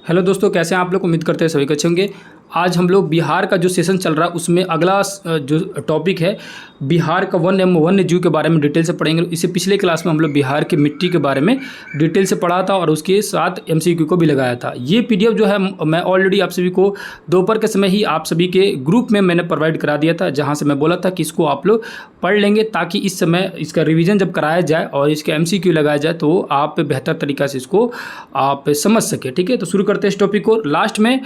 Hello दोस्तों, कैसे हैं आप लोग। उम्मीद करते हैं सभी अच्छे होंगे। आज हम लोग बिहार का जो सेशन चल रहा है उसमें अगला जो टॉपिक है बिहार का वन्य जीव के बारे में डिटेल से पढ़ेंगे। इससे पिछले क्लास में हम लोग बिहार की मिट्टी के बारे में डिटेल से पढ़ा था और उसके साथ एमसीक्यू को भी लगाया था। ये पीडीएफ जो है मैं ऑलरेडी आप सभी को दोपहर के समय ही आप सभी के ग्रुप में मैंने प्रोवाइड करा दिया था, जहाँ से मैं बोला था कि इसको आप लोग पढ़ लेंगे ताकि इस समय इसका रिविज़न जब कराया जाए और इसका एमसीक्यू लगाया जाए तो आप बेहतर तरीक़ा से इसको आप समझ सके। ठीक है, तो शुरू करते हैं इस टॉपिक को। लास्ट में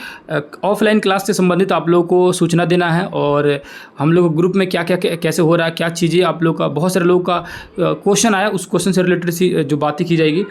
ऑफलाइन क्लास से संबंधित आप लोगों को सूचना देना है और हम लोग ग्रुप में क्या क्या कैसे हो रहा है, क्या चीज़ें आप लोग का, बहुत सारे लोगों का क्वेश्चन आया, उस क्वेश्चन से रिलेटेड सी जो बातें की जाएगी।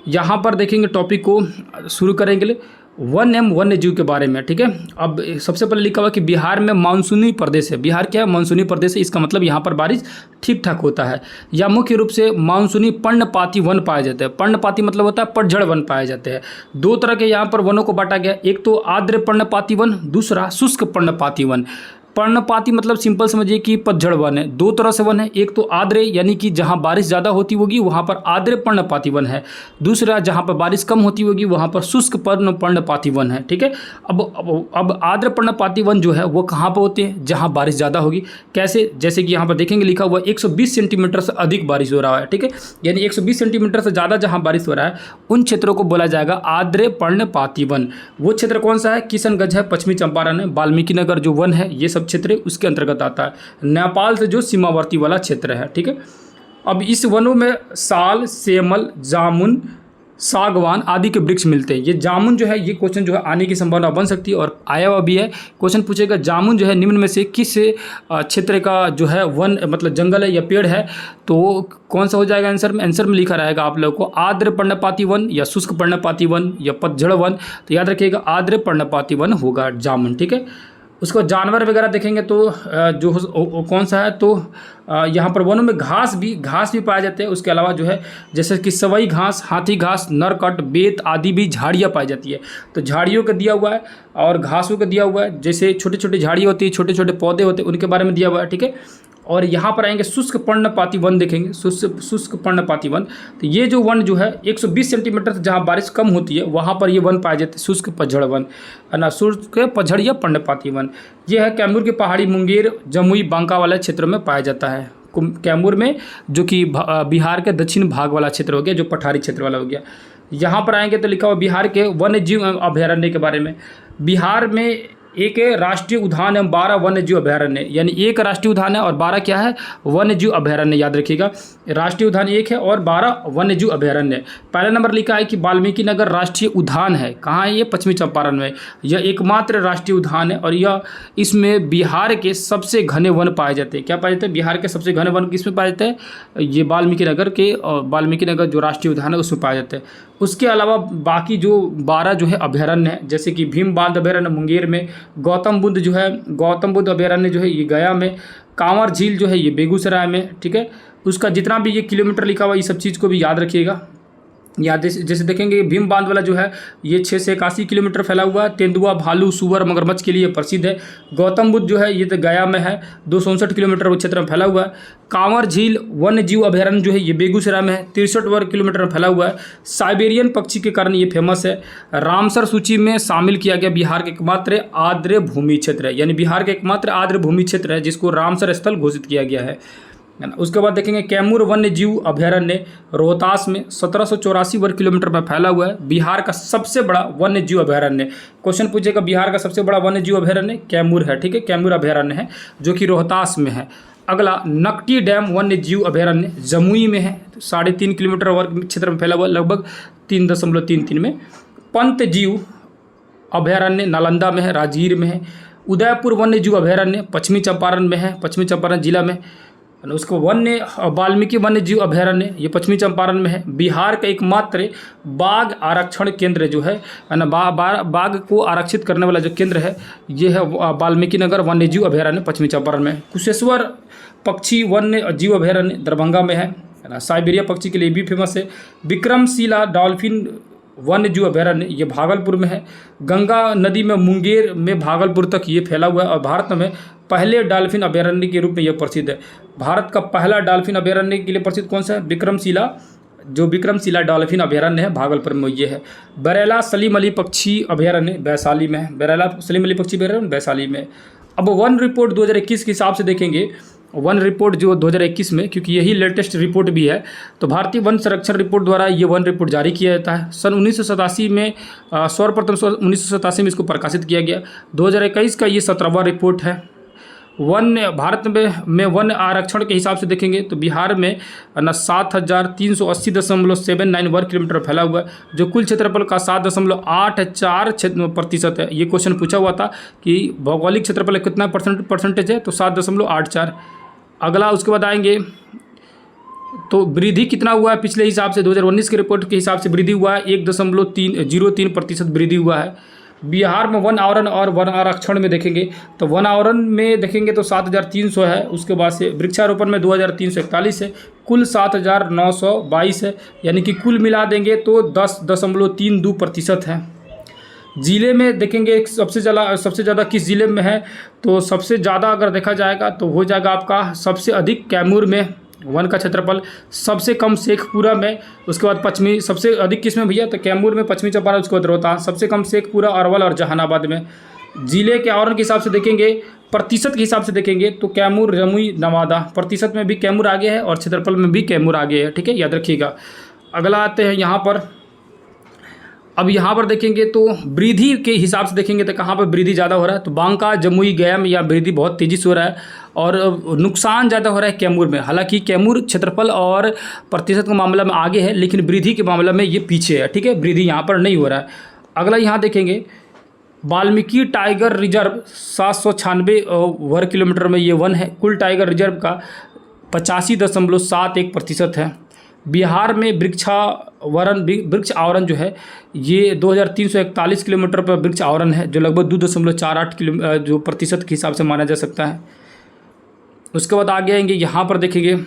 यहाँ पर देखेंगे टॉपिक को शुरू करेंगे वन्य जीव के बारे में। ठीक है, अब सबसे पहले लिखा हुआ कि बिहार में मानसूनी प्रदेश है। बिहार क्या है? मानसूनी प्रदेश है। इसका मतलब यहाँ पर बारिश ठीक ठाक होता है। या मुख्य रूप से मानसूनी पर्णपाती वन पाए जाते हैं। पर्णपाती मतलब होता है पतझड़ वन पाए जाते हैं। दो तरह के यहाँ पर वनों को बांटा गया, एक तो आर्द्र पर्णपाती वन, दूसरा शुष्क पर्णपाती वन। पर्णपाती मतलब सिंपल समझिए कि पतझड़ वन है। दो तरह से वन है, एक तो आर्द्र यानी कि जहाँ बारिश ज़्यादा होती होगी वहाँ पर आर्द्र पर्णपाती वन है, दूसरा जहाँ पर बारिश कम होती होगी वहाँ पर शुष्क पर्णपाती वन है। ठीक है, अब आर्द्र पर्णपाती वन जो है वो कहाँ पर होते हैं? जहाँ बारिश ज़्यादा होगी। कैसे? जैसे कि यहाँ पर देखेंगे लिखा हुआ 120 सेंटीमीटर से अधिक बारिश हो रहा है। ठीक है, यानी 120 सेंटीमीटर से ज़्यादा जहाँ बारिश हो रहा है उन क्षेत्रों को बोला जाएगा आर्द्र पर्णपाती वन। वो क्षेत्र कौन सा है? किशनगंज है, पश्चिमी चंपारण है, वाल्मीकि नगर जो वन है, ये सब क्षेत्र उसके अंतर्गत आता है। नेपाल से जो सीमावर्ती वाला क्षेत्र है। ठीक है, अब इस वनों में साल, सेमल, जामुन, सागवान आदि के वृक्ष मिलते हैं। ये जामुन जो है, ये क्वेश्चन जो है आने की संभावना बन सकती है और आया हुआ भी है। क्वेश्चन पूछेगा जामुन जो है निम्न में से किस क्षेत्र का जो है वन मतलब जंगल है या पेड़ है, तो कौन सा हो जाएगा आंसर में? आंसर में लिखा रहेगा आप लोगों को आर्द्र पर्णपाती वन या शुष्क पर्णपाती वन या पतझड़ वन। तो याद रखिएगा आर्द्र पर्णपाती वन होगा जामुन। ठीक है, उसको जानवर वगैरह देखेंगे तो जो कौन सा है, तो यहाँ पर वनों में घास भी पाए जाते हैं। उसके अलावा जो है जैसे कि सवई घास, हाथी घास, नरकट, बेत आदि भी झाड़ियाँ पाई जाती है। तो झाड़ियों का दिया हुआ है और घासों का दिया हुआ है। जैसे छोटे छोटे झाड़ियाँ होती है, छोटे छोटे पौधे होते हैं, उनके बारे में दिया हुआ है। ठीक है, और यहाँ पर आएंगे शुष्क पर्णपाती वन देखेंगे, शुष्क पर्णपाती वन। तो ये जो वन जो है 120 सेंटीमीटर से जहाँ बारिश कम होती है वहाँ पर ये वन पाए जाते हैं, शुष्क पतझड़ वन है ना, शुष्क पतझड़ या पर्णपाती वन। ये है कैमूर की पहाड़ी, मुंगेर, जमुई, बांका वाले क्षेत्रों में पाया जाता है। कैमूर में जो कि बिहार के दक्षिण भाग वाला क्षेत्र हो गया, जो पठारी क्षेत्र वाला हो गया। यहाँ पर आएंगे तो लिखा हुआ बिहार के वन्य जीव अभयारण्य के बारे में। बिहार में एक राष्ट्रीय उद्यान है, 12 वन्य जीव अभयारण्य, यानी एक राष्ट्रीय उद्यान है और 12 क्या है? वन्य जीव अभयारण्य। याद रखिएगा, राष्ट्रीय उद्यान एक है और 12 वन्य जीव अभयारण्य। पहला नंबर लिखा है कि वाल्मीकि नगर राष्ट्रीय उद्यान है। कहाँ है ये? पश्चिमी चंपारण में। यह एकमात्र राष्ट्रीय उद्यान है और यह इसमें बिहार के सबसे घने वन पाए जाते हैं। क्या पाए जाते हैं? बिहार के सबसे घने वन किसमें पाए जाते हैं? ये वाल्मीकि नगर के, वाल्मीकि नगर जो राष्ट्रीय उद्यान है उसमें पाए जाते हैं। उसके अलावा बाकी जो 12 जो है अभयारण्य है, जैसे कि भीम बांध अभयारण्य मुंगेर में, गौतम बुद्ध जो है, गौतम बुद्ध अभयारण्य जो है ये गया में, कांवर झील जो है ये बेगूसराय में। ठीक है, उसका जितना भी ये किलोमीटर लिखा हुआ ये सब चीज़ को भी याद रखिएगा। याद जैसे देखेंगे भीम बांध वाला जो है ये 6 से 81 किलोमीटर फैला हुआ है। तेंदुआ, भालू, सुअर, मगरमच्छ के लिए प्रसिद्ध है। गौतम बुद्ध जो है ये तो गया में है, 259 किलोमीटर क्षेत्र में फैला हुआ है। कांवर झील वन्य जीव अभयारण्य जो है ये बेगूसराय में है, 63 वर्ग किलोमीटर में फैला हुआ है। साइबेरियन पक्षी के कारण ये फेमस है। रामसर सूची में शामिल किया गया बिहार के एकमात्र आर्द्र भूमि क्षेत्र है, यानी बिहार के एकमात्र आर्द्र भूमि क्षेत्र है जिसको रामसर स्थल घोषित किया गया है ना। उसके बाद देखेंगे कैमूर वन्य जीव अभयारण्य रोहतास में 1784 वर्ग किलोमीटर में फैला हुआ है। बिहार का सबसे बड़ा वन्य जीव अभयारण्य। क्वेश्चन पूछेगा बिहार का सबसे बड़ा वन्य जीव अभयारण्य कैमूर है। ठीक है, कैमूर अभयारण्य है जो कि रोहतास में है। अगला नकटी डैम वन्य जीव अभयारण्य जमुई में है, 3.5 किलोमीटर वर्ग क्षेत्र में फैला हुआ, लगभग 3.33 में। पंत जीव अभयारण्य नालंदा में है, राजगीर में है। उदयपुर वन्य जीव अभयारण्य पश्चिमी चंपारण में है, पश्चिमी चंपारण जिला में। उसको वाल्मीकि वन्य जीव अभयारण्य ये पश्चिमी चंपारण में है। बिहार का एकमात्र बाघ आरक्षण केंद्र जो है ना, बाघ को आरक्षित करने वाला जो केंद्र है ये है वाल्मीकि नगर वन्य जीव अभयारण्य पश्चिमी चंपारण में है। कुशेश्वर पक्षी वन्य जीव अभयारण्य दरभंगा में है ना। साइबेरिया पक्षी के लिए भी फेमस है। विक्रमशिला डॉल्फिन वन्य जीव अभयारण्य ये भागलपुर में है। गंगा नदी में मुंगेर में भागलपुर तक ये फैला हुआ है और भारत में पहले डॉल्फिन अभयारण्य के रूप में यह प्रसिद्ध है। भारत का पहला डॉल्फिन अभयारण्य के लिए प्रसिद्ध कौन सा है? विक्रमशिला जो विक्रमशिला डॉल्फिन अभयारण्य है भागलपुर में ये है। बरेला सलीम अली पक्षी अभयारण्य वैशाली में है। बरेला सलीम अली पक्षी अभयारण्य वैशाली में। अब वन रिपोर्ट 2021 के हिसाब से देखेंगे, वन रिपोर्ट जो 2021 में, क्योंकि यही लेटेस्ट रिपोर्ट भी है, तो भारतीय वन संरक्षण रिपोर्ट द्वारा ये वन रिपोर्ट जारी किया जाता है। सन 1987 में सर्वप्रथम 1987 में इसको प्रकाशित किया गया। 2021 का ये 17वां रिपोर्ट है। वन भारत में वन आरक्षण के हिसाब से देखेंगे तो बिहार में न 7380.79 वर्ग किलोमीटर फैला हुआ है, जो कुल क्षेत्रफल का 7.84% है। ये क्वेश्चन पूछा हुआ था कि भौगोलिक क्षेत्रफल कितना परसेंटेज है, तो 7.84। अगला उसके बाद आएंगे तो वृद्धि कितना हुआ है पिछले हिसाब से, 2019 के रिपोर्ट के हिसाब से वृद्धि हुआ है 1.03% वृद्धि हुआ है। बिहार में वन आवरण और वन आरक्षण में देखेंगे तो वन आवरण में देखेंगे तो 7300 है। उसके बाद से वृक्षारोपण में 2341 है। कुल 7922 है, यानी कि कुल मिला देंगे तो 10.32% है। ज़िले में देखेंगे सबसे ज़्यादा किस ज़िले में है, तो सबसे ज़्यादा अगर देखा जाएगा तो हो जाएगा आपका सबसे अधिक कैमूर में वन का क्षेत्रफल, सबसे कम शेखपुरा में, उसके बाद पश्चिमी सबसे अधिक किस में भैया, तो कैमूर में, पश्चिमी चंपारण, उसके बाद रोहतास, सबसे कम शेखपुरा, अरवल और जहानाबाद में। ज़िले के आवरण के हिसाब से देखेंगे, प्रतिशत के हिसाब से देखेंगे तो कैमूर, जमुई, नवादा, प्रतिशत में भी कैमूर आगे है और क्षेत्रफल में भी कैमूर आगे है। ठीक है, याद रखिएगा। अगला आते हैं यहाँ पर। अब यहाँ पर देखेंगे तो वृद्धि के हिसाब से देखेंगे तो कहाँ पर वृद्धि ज़्यादा हो रहा है, तो बांका, जमुई, गया में या वृद्धि बहुत तेज़ी से हो रहा है और नुकसान ज़्यादा हो रहा है कैमूर में। हालांकि कैमूर क्षेत्रफल और प्रतिशत के मामले में आगे है, लेकिन वृद्धि के मामले में ये पीछे है। ठीक है, वृद्धि यहाँ पर नहीं हो रहा है। अगला यहाँ देखेंगे वाल्मीकि टाइगर रिजर्व 796 वर्ग किलोमीटर में ये वन है। कुल टाइगर रिजर्व का 85.71% है। बिहार में वृक्ष आवरण जो है ये 2341 किलोमीटर पर वृक्ष आवरण है, जो लगभग 2.48 किलो जो प्रतिशत के हिसाब से माना जा सकता है। उसके बाद आगे आएंगे, यहाँ पर देखेंगे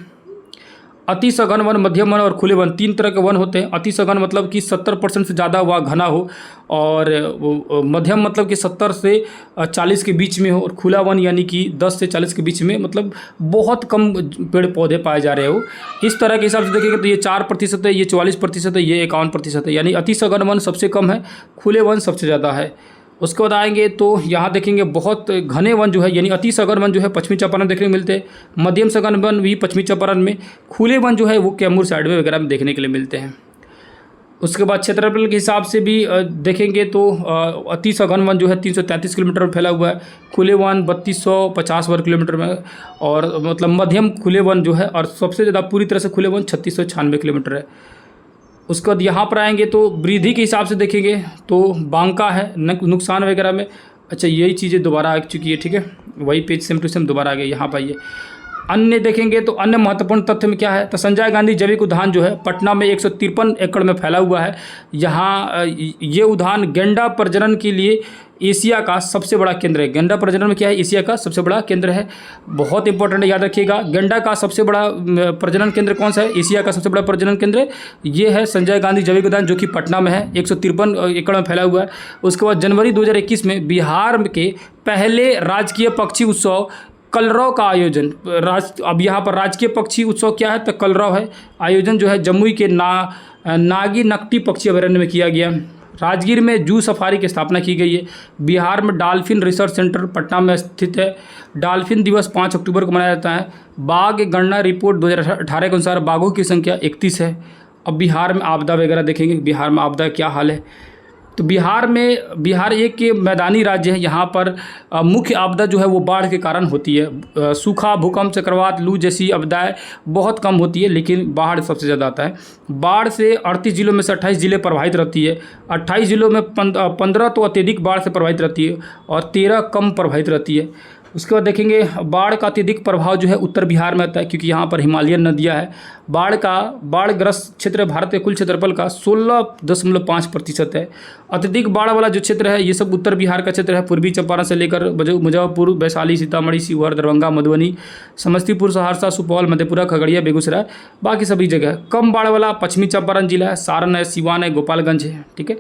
अति सघन वन, मध्यम वन और खुले वन, 3 तरह के वन होते हैं। अति सघन मतलब कि 70% से ज़्यादा वह घना हो, और मध्यम मतलब कि 70 से 40 के बीच में हो, और खुला वन यानी कि 10 से 40 के बीच में, मतलब बहुत कम पेड़ पौधे पाए जा रहे हो। इस तरह के हिसाब से देखेंगे तो ये 4% है, ये 44% है, ये 51% है, यानी अति सघन वन सबसे कम है, खुले वन सबसे ज़्यादा है। उसके बाद आएंगे तो यहाँ देखेंगे बहुत घने वन जो है, यानी अति सघन वन जो है पश्चिमी चंपारण देखने को मिलते हैं, मध्यम सघन वन भी पश्चिमी चंपारण में, खुले वन जो है वो कैमूर साइड में वगैरह में देखने के लिए मिलते हैं। उसके बाद क्षेत्रफल के हिसाब से भी देखेंगे तो अति सघन वन जो है 333 किलोमीटर में फैला हुआ है, खुले वन 3250 वर्ग किलोमीटर में, और मतलब मध्यम खुले वन जो है, और सबसे ज़्यादा पूरी तरह से खुले वन 3696 किलोमीटर है। उसके बाद यहाँ पर आएंगे तो वृद्धि के हिसाब से देखेंगे तो बांका है नुकसान वगैरह में। अच्छा, यही चीज़ें दोबारा आ चुकी है। ठीक है, वही पेज सेम टू सेम दोबारा आ गया। यहाँ पर आइए, अन्य देखेंगे तो अन्य महत्वपूर्ण तथ्य में क्या है, तो संजय गांधी जैविक उद्यान जो है पटना में 153 एकड़ में फैला हुआ है। यहाँ ये उद्यान गेंडा प्रजनन के लिए एशिया का सबसे बड़ा केंद्र है। गेंडा प्रजनन में क्या है, एशिया का सबसे बड़ा केंद्र है। बहुत इंपॉर्टेंट है, याद रखिएगा। गेंडा का सबसे बड़ा प्रजनन केंद्र कौन सा है, एशिया का सबसे बड़ा प्रजनन केंद्र ये है संजय गांधी जैविक उद्यान, जो कि पटना में है, 153 एकड़ में फैला हुआ है। उसके बाद जनवरी 2021 में बिहार के पहले राजकीय पक्षी उत्सव कलरव का आयोजन, अब यहाँ पर राजकीय पक्षी उत्सव क्या है, तो कलरव है। आयोजन जो है जमुई के नागी नकटी पक्षी अभयारण्य में किया गया। राजगीर में जू सफारी की स्थापना की गई है। बिहार में डॉल्फिन रिसर्च सेंटर पटना में स्थित है। डॉल्फिन दिवस 5 अक्टूबर को मनाया जाता है। बाघ गणना रिपोर्ट 2018 के अनुसार बाघों की संख्या 31 है। अब बिहार में आपदा वगैरह देखेंगे, बिहार में आपदा क्या हाल है। तो बिहार एक के मैदानी राज्य है। यहाँ पर मुख्य आपदा जो है वो बाढ़ के कारण होती है। सूखा, भूकंप, चक्रवात, लू जैसी आपदाएं बहुत कम होती है, लेकिन बाढ़ सबसे ज़्यादा आता है। बाढ़ से 38 जिलों में से 28 जिले प्रभावित रहती है। 28 जिलों में 15 तो अत्यधिक बाढ़ से प्रभावित रहती है और 13 कम प्रभावित रहती है। उसके बाद देखेंगे बाढ़ का अत्यधिक प्रभाव जो है उत्तर बिहार में आता है, क्योंकि यहाँ पर हिमालयन नदियाँ है। बाढ़ग्रस्त क्षेत्र भारत के कुल क्षेत्रफल का 16.5% है। अत्यधिक बाढ़ वाला जो क्षेत्र है ये सब उत्तर बिहार का क्षेत्र है। पूर्वी चंपारण से लेकर मुजफ्फरपुर, वैशाली, सीतामढ़ी, शिवहर, दरभंगा, मधुबनी, समस्तीपुर, सहरसा, सुपौल, मधेपुरा, खगड़िया, बेगूसराय, बाकी सभी जगह। कम बाढ़ वाला पश्चिमी चंपारण जिला है, सारण है, सिवान है, गोपालगंज है। ठीक है,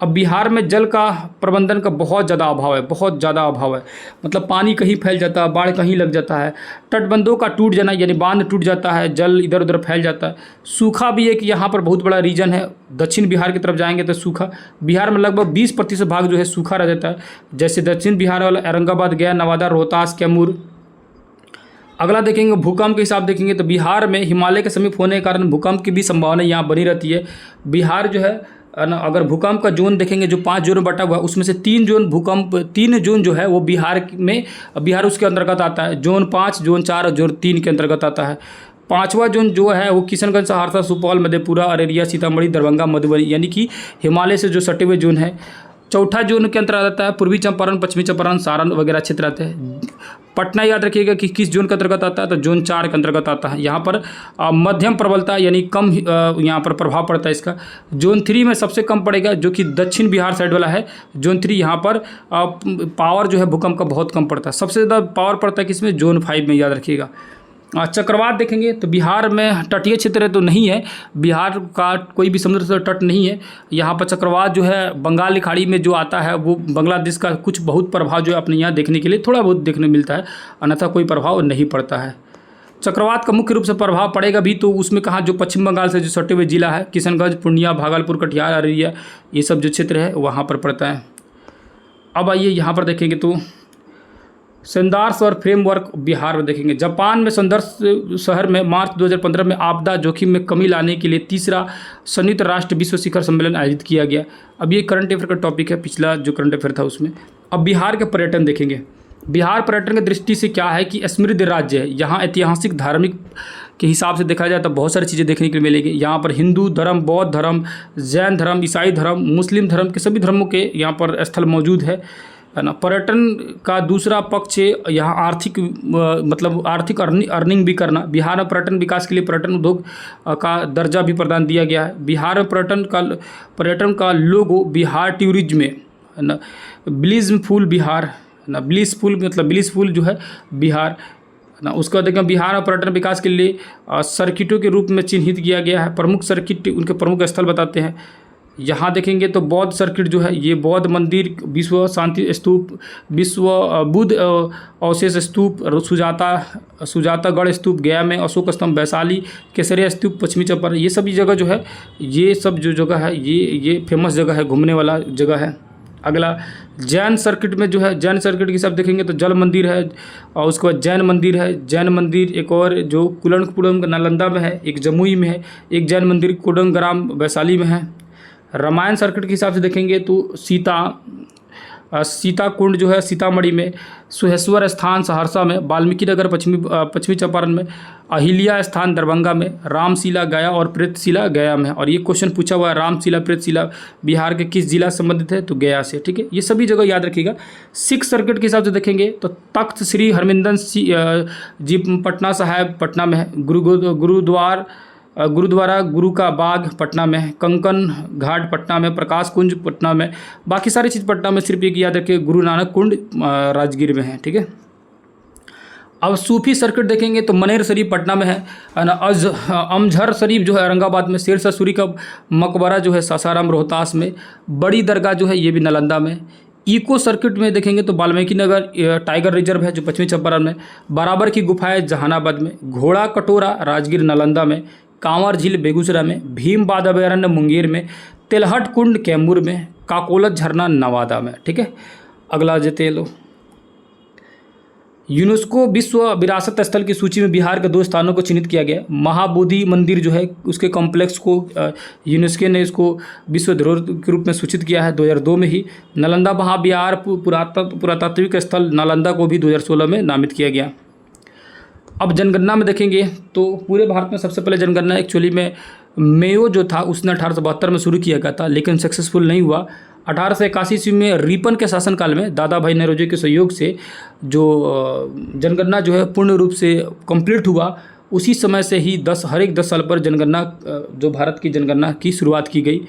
अब बिहार में जल का प्रबंधन का बहुत ज़्यादा अभाव है, बहुत ज़्यादा अभाव है। मतलब पानी कहीं फैल जाता है, बाढ़ कहीं लग जाता है, तटबंधों का टूट जाना यानी बांध टूट जाता है, जल इधर उधर फैल जाता है। सूखा भी एक यहाँ पर बहुत बड़ा रीजन है। दक्षिण बिहार की तरफ जाएंगे तो सूखा, बिहार में लगभग 20% भाग जो है सूखा रह जाता है। जैसे दक्षिण बिहार वाला औरंगाबाद, गया, नवादा, रोहतास, कैमूर। अगला देखेंगे भूकंप के हिसाब देखेंगे तो बिहार में हिमालय के समीप होने के कारण भूकंप की भी संभावना यहाँ बनी रहती है। बिहार जो है ना, अगर भूकंप का जोन देखेंगे जो 5 जोन में बटा हुआ है, उसमें से 3 जोन जो है वो बिहार उसके अंतर्गत आता है। जोन 5, जोन 4 और जोन 3 के अंतर्गत आता है। 5वां जोन जो है वो किशनगंज, सहरसा, सुपौल, मधेपुरा, अररिया, सीतामढ़ी, दरभंगा, मधुबनी यानी कि हिमालय से जो सटे हुए जोन है। चौथा जोन के अंतर्गत आता है पूर्वी चंपारण, पश्चिमी चंपारण, सारण वगैरह क्षेत्र आते हैं। पटना याद रखिएगा कि किस जोन के अंतर्गत आता है, तो जोन 4 के अंतर्गत आता है। यहाँ पर मध्यम प्रबलता यानी कम यहाँ पर प्रभाव पड़ता है इसका। जोन 3 में सबसे कम पड़ेगा जो कि दक्षिण बिहार साइड वाला है। जोन 3 यहाँ पर पावर जो है भूकंप का बहुत कम पड़ता है। सबसे ज़्यादा पावर पड़ता है किसमें, जोन 5 में, याद रखिएगा। चक्रवात देखेंगे तो बिहार में तटीय क्षेत्र तो नहीं है, बिहार का कोई भी समुद्र से तट नहीं है। यहाँ पर चक्रवात जो है बंगाल की खाड़ी में जो आता है वो बांग्लादेश का कुछ बहुत प्रभाव जो है अपने यहाँ देखने के लिए थोड़ा बहुत देखने मिलता है, अन्यथा कोई प्रभाव नहीं पड़ता है। चक्रवात का मुख्य रूप से प्रभाव पड़ेगा भी तो उसमें कहाँ, जो पश्चिम बंगाल से जो सटे हुए जिला है, किशनगंज, पूर्णिया, भागलपुर, कटिहार, अररिया, ये सब जो क्षेत्र है वहाँ पर पड़ता है। अब आइए यहाँ पर देखेंगे तो संदर्श और फ्रेमवर्क बिहार में देखेंगे। जापान में संदर्श शहर में मार्च 2015 में आपदा जोखिम में कमी लाने के लिए 3रा संयुक्त राष्ट्र विश्व शिखर सम्मेलन आयोजित किया गया। अब ये करंट अफेयर का टॉपिक है, पिछला जो करंट अफेयर था उसमें। अब बिहार के पर्यटन देखेंगे। बिहार पर्यटन की दृष्टि से क्या है कि समृद्ध राज्य है। यहाँ ऐतिहासिक, धार्मिक के हिसाब से देखा जाए तो बहुत सारी चीज़ें देखने के लिए मिलेगी। यहाँ पर हिंदू धर्म, बौद्ध धर्म, जैन धर्म, ईसाई धर्म, मुस्लिम धर्म के सभी धर्मों के यहाँ पर स्थल मौजूद है ना। पर्यटन का दूसरा पक्ष है यहाँ आर्थिक, मतलब आर्थिक अर्निंग भी करना। बिहार में पर्यटन विकास के लिए पर्यटन उद्योग का दर्जा भी प्रदान दिया गया है। बिहार में पर्यटन का लोगो बिहार टूरिज्म है ना, ब्लिसफुल बिहार ना, ब्लिसफुल मतलब ब्लिसफुल जो है बिहार ना। उसका देखें बिहार में पर्यटन विकास के लिए सर्किटों के रूप में चिन्हित किया गया है। प्रमुख सर्किट उनके प्रमुख स्थल बताते हैं। यहाँ देखेंगे तो बौद्ध सर्किट जो है, ये बौद्ध मंदिर, विश्व शांति स्तूप, विश्व बुद्ध अवशेष स्तूप, सुजातागढ़ स्तूप गया में, अशोक स्तंभ वैशाली, केसरिया स्तूप पश्चिमी चंपारण, ये सभी जगह जो है, ये सब जो जगह है ये फेमस जगह है, घूमने वाला जगह है। अगला जैन सर्किट में जो है, जैन सर्किट की सब देखेंगे तो जल मंदिर है और उसके बाद जैन मंदिर है। जैन मंदिर एक और जो कुलनपुरम नालंदा में है, एक जमुई में है, एक जैन मंदिर कोडंगराम वैशाली में है। रामायण सर्किट के हिसाब से देखेंगे तो सीता कुंड जो है सीतामढ़ी में, सुहेश्वर स्थान सहरसा में, वाल्मीकि नगर पश्चिमी चंपारण में, अहिल्या स्थान दरभंगा में, रामशिला गया और प्रेतशिला गया में। और ये क्वेश्चन पूछा हुआ है, रामशिला प्रेतशिला बिहार के किस जिला से संबंधित है, तो गया से। ठीक है, ये सभी जगह याद रखिएगा। सिख सर्किट के हिसाब से देखेंगे तो तख्त श्री हरमिंदर जी पटना साहिब पटना में है, गुरुद्वारा गुरु का बाग पटना में है, कंकन घाट पटना में, प्रकाश कुंज पटना में, बाकी सारी चीज़ पटना में, सिर्फ एक याद रखिए गुरु नानक कुंड राजगीर में है। ठीक है, अब सूफी सर्किट देखेंगे तो मनेर शरीफ पटना में है ना, अमझर शरीफ जो है औरंगाबाद में, शेरशाह सूरी का मकबरा जो है सासाराम रोहतास में, बड़ी दरगाह जो है ये भी नालंदा में। इको सर्किट में देखेंगे तो वाल्मीकि नगर टाइगर रिजर्व है जो पश्चिमी चंपारण में, बराबर की गुफाएं जहानाबाद में, घोड़ा कटोरा राजगीर नालंदा में, कांवर झील बेगूसराय में, भीमबाद अभयारण्य मुंगेर में, तिलहट कुंड कैमूर में, काकोलत झरना नवादा में। ठीक है, अगला जेते लो। यूनेस्को विश्व विरासत स्थल की सूची में बिहार के 2 स्थानों को चिन्हित किया गया। महाबोधि मंदिर जो है उसके कॉम्प्लेक्स को यूनेस्को ने इसको विश्व धरोहर के रूप में सूचित किया है 2002 में ही। नालंदा महाविहार पुरातात्विक स्थल नालंदा को भी 2016 में नामित किया गया। अब जनगणना में देखेंगे तो पूरे भारत में सबसे पहले जनगणना एक्चुअली में मेयो जो था उसने 1872 में शुरू किया गया था, लेकिन सक्सेसफुल नहीं हुआ। 1881 ईस्वी में रिपन के शासनकाल में दादा भाई नौरोजी के सहयोग से जो जनगणना जो है पूर्ण रूप से कंप्लीट हुआ, उसी समय से ही हर एक 10 साल पर जनगणना जो भारत की जनगणना की शुरुआत की गई।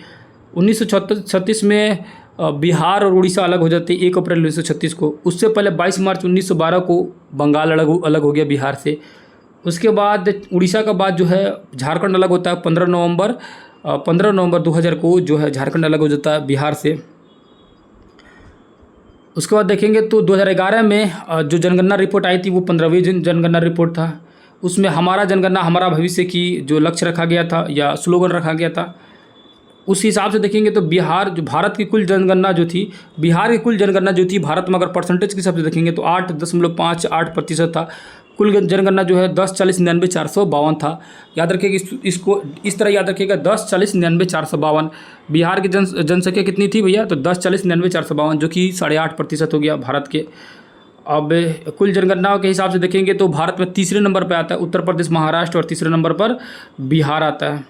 1936 में बिहार और उड़ीसा अलग हो जाते 1 अप्रैल 1936 को। उससे पहले 22 मार्च 1912 को बंगाल अलग हो गया बिहार से। उसके बाद उड़ीसा का बाद जो है झारखंड अलग होता है 15 नवंबर 15 नवंबर 2000 को जो है झारखंड अलग हो जाता है बिहार से। उसके बाद देखेंगे तो 2011 में जो जनगणना रिपोर्ट आई थी वो 15वीं जनगणना रिपोर्ट था। उसमें हमारा जनगणना हमारा भविष्य की जो लक्ष्य रखा गया था या स्लोगन रखा गया था, उस हिसाब से देखेंगे तो बिहार जो भारत की कुल जनगणना जो थी, बिहार की कुल जनगणना जो थी भारत में अगर परसेंटेज के हिसाब से देखेंगे तो 8.58% था। कुल जनगणना जो है 10, 40, 99, 452 था। याद रखिएगा इसको इस तरह याद रखिएगा 10, 40, 99, 452। बिहार की जनसंख्या कितनी थी भैया? तो 10, 40, 99, 452 जो कि 8.5% हो गया भारत के। अब कुल जनगणना के हिसाब से देखेंगे तो भारत में तीसरे नंबर पर आता है उत्तर प्रदेश, महाराष्ट्र, और तीसरे नंबर पर बिहार आता है।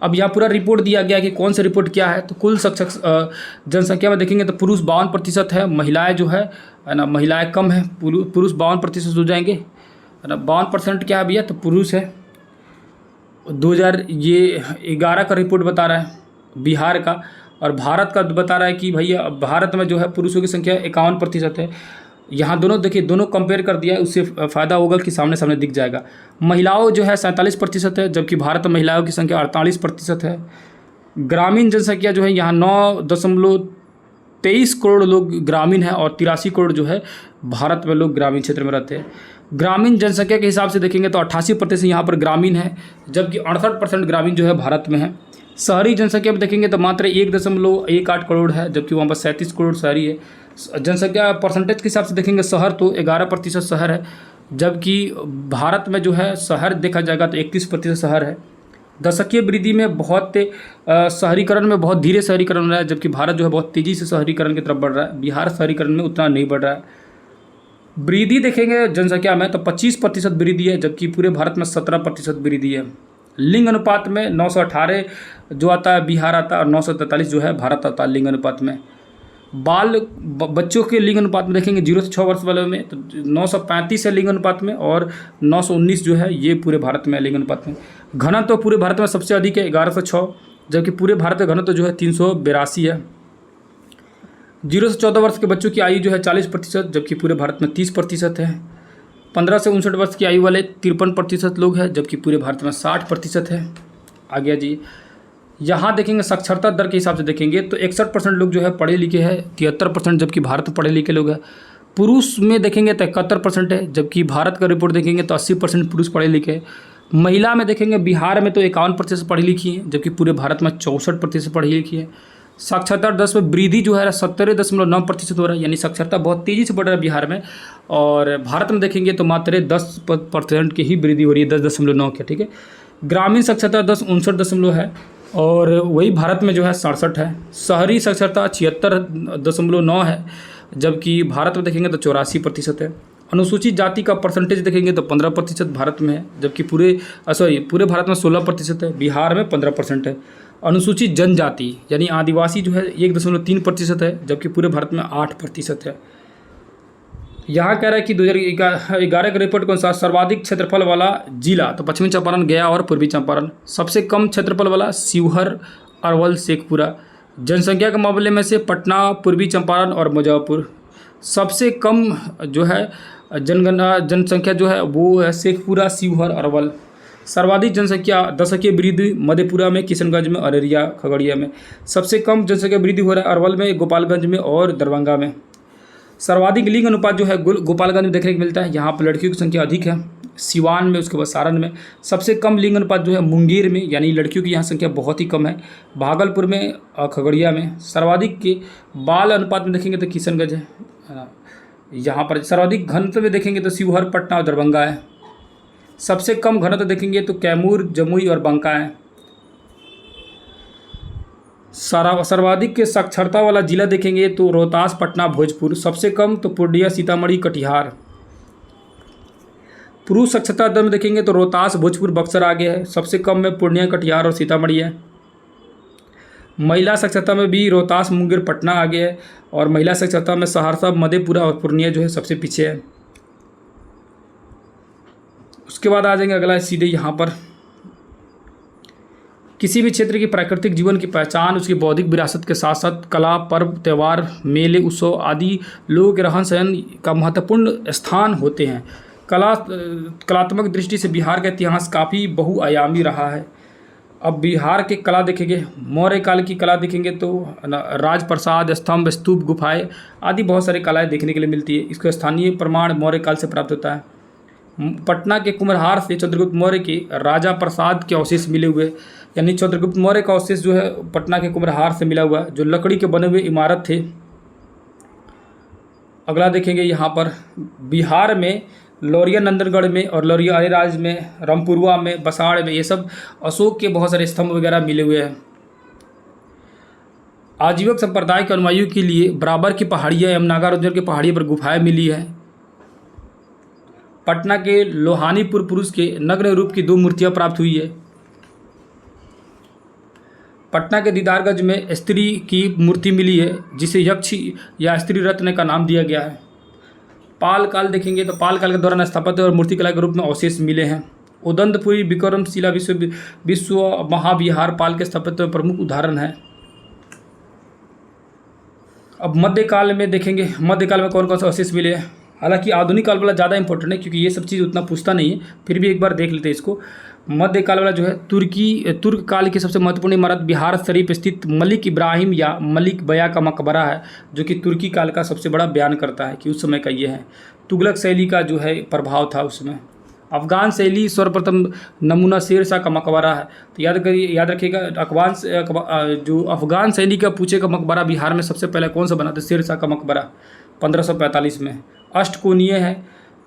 अब यहाँ पूरा रिपोर्ट दिया गया कि कौन सा रिपोर्ट क्या है। तो कुल जनसंख्या में देखेंगे तो पुरुष 52% है, महिलाएं जो है ना, महिलाएं कम है, पुरुष 52% हो जाएंगे, है ना। 52% क्या है भैया? तो पुरुष है। 2011 का रिपोर्ट बता रहा है बिहार का, और भारत का बता रहा है कि भैया भारत में जो है पुरुषों की संख्या 51% है। यहाँ दोनों देखिए, दोनों कंपेयर कर दिया है, उससे फ़ायदा होगा कि सामने सामने दिख जाएगा। महिलाओं जो है 47% है, जबकि भारत में महिलाओं की संख्या 48% है। ग्रामीण जनसंख्या जो है यहाँ 9.23 करोड़ लोग ग्रामीण है, और 83 करोड़ जो है भारत में लोग ग्रामीण क्षेत्र में रहते हैं। ग्रामीण जनसंख्या के हिसाब से देखेंगे तो 88% यहाँ पर ग्रामीण है, जबकि 68% ग्रामीण जो है भारत में है। शहरी जनसंख्या में देखेंगे तो मात्र 1.18 करोड़ है, जबकि वहाँ पर 37 करोड़ शहरी है। जनसंख्या परसेंटेज के हिसाब से देखेंगे शहर तो 11% शहर है, जबकि भारत में जो है शहर देखा जाएगा तो 31% शहर है। दशकीय वृद्धि में बहुत शहरीकरण में बहुत धीरे शहरीकरण हो रहा है, जबकि भारत जो है बहुत तेज़ी से शहरीकरण की तरफ बढ़ रहा है। बिहार शहरीकरण में उतना नहीं बढ़ रहा है। वृद्धि देखेंगे जनसंख्या में तो 25% वृद्धि है, जबकि पूरे भारत में 17% वृद्धि है। लिंग अनुपात में 918 जो आता है बिहार आता है, और 943 जो है भारत आता है लिंग अनुपात में। बच्चों के लिंग अनुपात में देखेंगे 0 से 6 वर्ष वाले में तो 935 है लिंग अनुपात में, और 919 जो है ये पूरे भारत में लिंग अनुपात में। घनत्व तो पूरे भारत में सबसे अधिक है 11 से 6, जबकि पूरे भारत का घनत्व जो है 382 है। 0 से 14 वर्ष के बच्चों की आयु जो है 40%, जबकि पूरे भारत में 30% है। 15 से 59 वर्ष की आयु वाले 53% लोग हैं, जबकि पूरे भारत में 60% है। आ गया जी। यहाँ देखेंगे साक्षरता दर के हिसाब से देखेंगे तो 61% लोग जो है पढ़े लिखे हैं, 73% जबकि भारत में पढ़े लिखे लोग हैं। पुरुष में देखेंगे तो 71% है, जबकि भारत का रिपोर्ट देखेंगे तो 80% पुरुष पढ़े लिखे हैं। महिला में देखेंगे बिहार में तो 51% पढ़ी लिखी है, जबकि पूरे भारत में 64% पढ़ी लिखी है। साक्षरता दर में वृद्धि जो है 70.9% हो रहा है, यानी साक्षरता बहुत तेज़ी से बढ़ रहा है बिहार में। और भारत में देखेंगे तो मात्र 10% की ही वृद्धि हो रही है, 10.9 की। ठीक है। ग्रामीण साक्षरता 59 है, और वही भारत में जो है 67 है। शहरी साक्षरता 76.9 है, जबकि भारत में देखेंगे तो 84% है। अनुसूचित जाति का परसेंटेज देखेंगे तो 15% भारत में है, जबकि पूरे भारत में 16% है, बिहार में 15% है। अनुसूचित जनजाति यानी आदिवासी जो है 1.3% है, जबकि पूरे भारत में 8% है। यहाँ कह रहा है कि 2011 के रिपोर्ट के अनुसार सर्वाधिक क्षेत्रफल वाला जिला तो पश्चिमी चंपारण, गया और पूर्वी चंपारण। सबसे कम क्षेत्रफल वाला शिवहर, अरवल, शेखपुरा। जनसंख्या के मामले में से पटना, पूर्वी चंपारण और मुजफ्फरपुर। सबसे कम जो है जनसंख्या जो है वो है शेखपुरा, शिवहर, अरवल। सर्वाधिक जनसंख्या दशकीय वृद्धि मधेपुरा में, किशनगंज में, अररिया, खगड़िया में। सबसे कम जनसंख्या वृद्धि हो रहा है अरवल में, गोपालगंज में और दरभंगा में। सर्वाधिक लिंग अनुपात जो है गोपालगंज में देखने को मिलता है, यहाँ पर लड़कियों की संख्या अधिक है। सिवान में, उसके बाद सारण में। सबसे कम लिंग अनुपात जो है मुंगेर में, यानी लड़कियों की यहाँ संख्या बहुत ही कम है। भागलपुर में और खगड़िया में। सर्वाधिक के बाल अनुपात में देखेंगे तो किशनगंज है। यहाँ पर सर्वाधिक घनत्व में देखेंगे तो शिवहर, पटना और दरभंगा है। सबसे कम घनत्व देखेंगे तो कैमूर, जमुई और बांका है। सर्वाधिक के साक्षरता वाला जिला देखेंगे तो रोहतास, पटना, भोजपुर। सबसे कम तो पूर्णिया, सीतामढ़ी, कटिहार। पुरुष साक्षरता दर में देखेंगे तो रोहतास, भोजपुर, बक्सर आगे है। सबसे कम में पूर्णिया, कटिहार और सीतामढ़ी है। महिला साक्षरता में भी रोहतास, मुंगेर, पटना आगे है, और महिला साक्षरता में सहरसा, मधेपुरा और पूर्णिया जो है सबसे पीछे है। उसके बाद आ जाएंगे अगला सीधे यहाँ पर किसी भी क्षेत्र की प्राकृतिक जीवन की पहचान, उसकी बौद्धिक विरासत के साथ साथ कला, पर्व, त्यौहार, मेले, उत्सव आदि लोगों के रहन सहन का महत्वपूर्ण स्थान होते हैं। कलात्मक दृष्टि से बिहार का इतिहास काफ़ी बहुआयामी रहा है। अब बिहार की कला देखेंगे, मौर्य काल की कला देखेंगे तो राजप्रसाद, स्तंभ, स्तूप, गुफाएं आदि बहुत सारी कलाएं देखने के लिए मिलती है। इसका स्थानीय प्रमाण मौर्य काल से प्राप्त होता है। पटना के कुम्हरहार से चंद्रगुप्त मौर्य के राजा प्रसाद के अवशेष मिले हुए, यानी चंद्रगुप्त मौर्य का अवशेष जो है पटना के कुम्हरहार से मिला हुआ है, जो लकड़ी के बने हुए इमारत थे। अगला देखेंगे यहाँ पर बिहार में लौरिया नंदनगढ़ में और लौरिया अलीराज में, रामपुरवा में, बसाड़ में, ये सब अशोक के बहुत सारे स्तंभ वगैरह मिले हुए हैं। आजीवक संप्रदाय के अनुयायियों के लिए बराबर की पहाड़ियाँ एवं नागार्जुन की पहाड़ियों पर गुफाएं मिली है। पटना के लोहानीपुर पुरुष के नग्न रूप की 2 मूर्तियां प्राप्त हुई है। पटना के दीदारगंज में स्त्री की मूर्ति मिली है, जिसे यक्ष या स्त्री रत्न का नाम दिया गया है। पाल काल देखेंगे तो पाल काल के दौरान स्थापत्य और मूर्तिकला के रूप में अवशेष मिले हैं। उदंतपुरी विक्रमशिला विश्व महाविहार पाल के स्थापत्य में प्रमुख उदाहरण है। अब मध्यकाल में देखेंगे, मध्यकाल में कौन कौन से अवशेष मिले हैं। हालांकि आधुनिक काल वाला ज़्यादा इंपॉर्टेंट है, क्योंकि ये सब चीज़ उतना पूछता नहीं है, फिर भी एक बार देख लेते हैं इसको। मध्यकाल वाला जो है तुर्क काल की सबसे महत्वपूर्ण इमारत बिहार शरीफ स्थित मलिक इब्राहिम या मलिक बया का मकबरा है, जो कि तुर्की काल का सबसे बड़ा बयान करता है कि उस समय का ये है। तुगलक शैली का जो है प्रभाव था उसमें। अफगान शैली सर्वप्रथम नमूना शेर शाह का मकबरा है। तो याद रखिएगा, जो अफगान शैली का पूछेगा मकबरा बिहार में सबसे पहले कौन सा बना था, शेर शाह का मकबरा 1545 में। अष्टकोणीय है,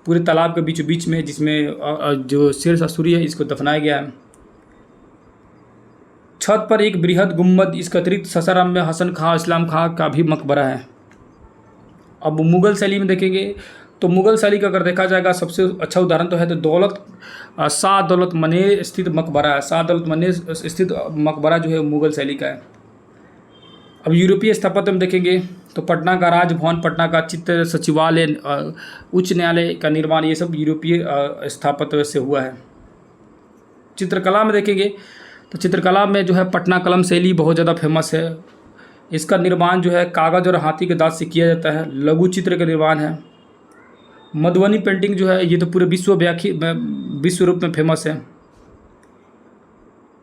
पूरे तालाब के बीचों बीच में, जिसमें जो शेर शाह सूरी है इसको दफनाया गया है। छत पर एक बृहद गुम्बद, इसके अतिरिक्त ससाराम में हसन खां, इस्लाम खां का भी मकबरा है। अब मुगल शैली में देखेंगे तो मुगल शैली का अगर देखा जाएगा सबसे अच्छा उदाहरण तो है तो शाह दौलत मनेर स्थित मकबरा है। शाह दौलत मनेर स्थित मकबरा जो है मुगल शैली का है। अब यूरोपीय स्थापत्य में देखेंगे तो पटना का राजभवन, पटना का चित्र सचिवालय, उच्च न्यायालय का निर्माण, ये सब यूरोपीय स्थापत्य से हुआ है। चित्रकला में देखेंगे तो चित्रकला में जो है पटना कलम शैली बहुत ज़्यादा फेमस है। इसका निर्माण जो है कागज़ और हाथी के दांत से किया जाता है। लघु चित्र का निर्माण है। मधुबनी पेंटिंग जो है ये तो पूरे विश्व रूप में फेमस है।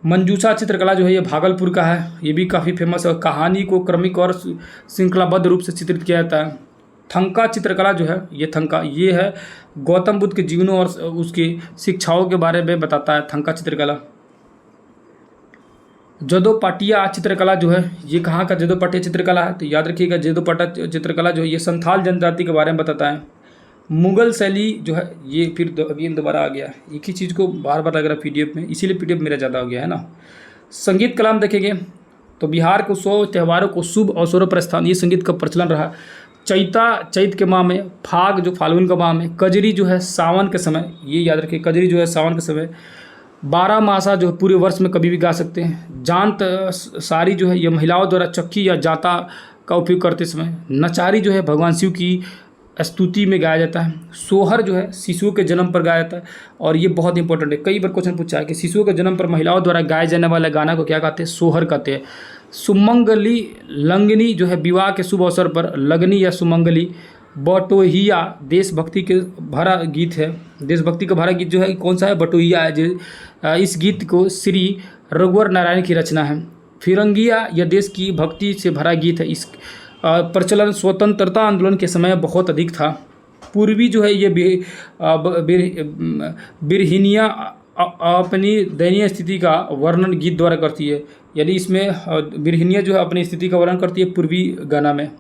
मंजूषा चित्रकला जो है ये भागलपुर का है, ये भी काफ़ी फेमस है। कहानी को क्रमिक और श्रृंखलाबद्ध रूप से चित्रित किया जाता है। थंका चित्रकला जो है ये है गौतम बुद्ध के जीवनों और उसकी शिक्षाओं के बारे में बताता है थंका चित्रकला। जदोपाटिया चित्रकला जो है ये कहाँ का जदोपाटिया चित्रकला है, तो याद रखिएगा जदोपाटिया चित्रकला जो है ये संथाल जनजाति के बारे में बताता है। मुगल शैली जो है ये फिर अगेन दोबारा आ गया, एक ही चीज़ को बार बार लग रहा है पीडीएफ में, इसीलिए पीडीएफ मेरा ज़्यादा हो गया है ना। संगीत कला में देखेंगे तो बिहार के 100 त्योहारों को शुभ अवसरों पर स्थानीय संगीत का प्रचलन रहा। चैत के माह में, फाग जो फाल्गुन का माह में, कजरी जो है सावन के समय, ये याद रखिए कजरी जो है सावन के समय, 12 मासा जो है पूरे वर्ष में कभी भी गा सकते हैं। जांत सारी जो है ये महिलाओं द्वारा चक्की या जाता का उपयोग करते समय। नचारी जो है भगवान शिव की स्तुति में गाया जाता है। सोहर जो है शिशुओं के जन्म पर गाया जाता है, और ये बहुत इंपॉर्टेंट है, कई बार क्वेश्चन पूछा है कि शिशुओं के जन्म पर महिलाओं द्वारा गाए जाने वाले गाना को क्या कहते हैं, सोहर कहते हैं। सुमंगली लंगनी जो है विवाह के शुभ अवसर पर, लगनी या सुमंगली। बटोहिया देशभक्ति के भरा गीत है। देशभक्ति का भरा गीत जो है कौन सा है, बटोहिया है। जो इस गीत को श्री रघुवर नारायण की रचना है। फिरंगिया यह देश की भक्ति से भरा गीत है। इस प्रचलन स्वतंत्रता आंदोलन के समय बहुत अधिक था। पूर्वी जो है ये बिरहिनिया अपनी दयनीय स्थिति का वर्णन गीत द्वारा करती है, यानी इसमें बिरहिनिया जो है अपनी स्थिति का वर्णन करती है पूर्वी गाना में।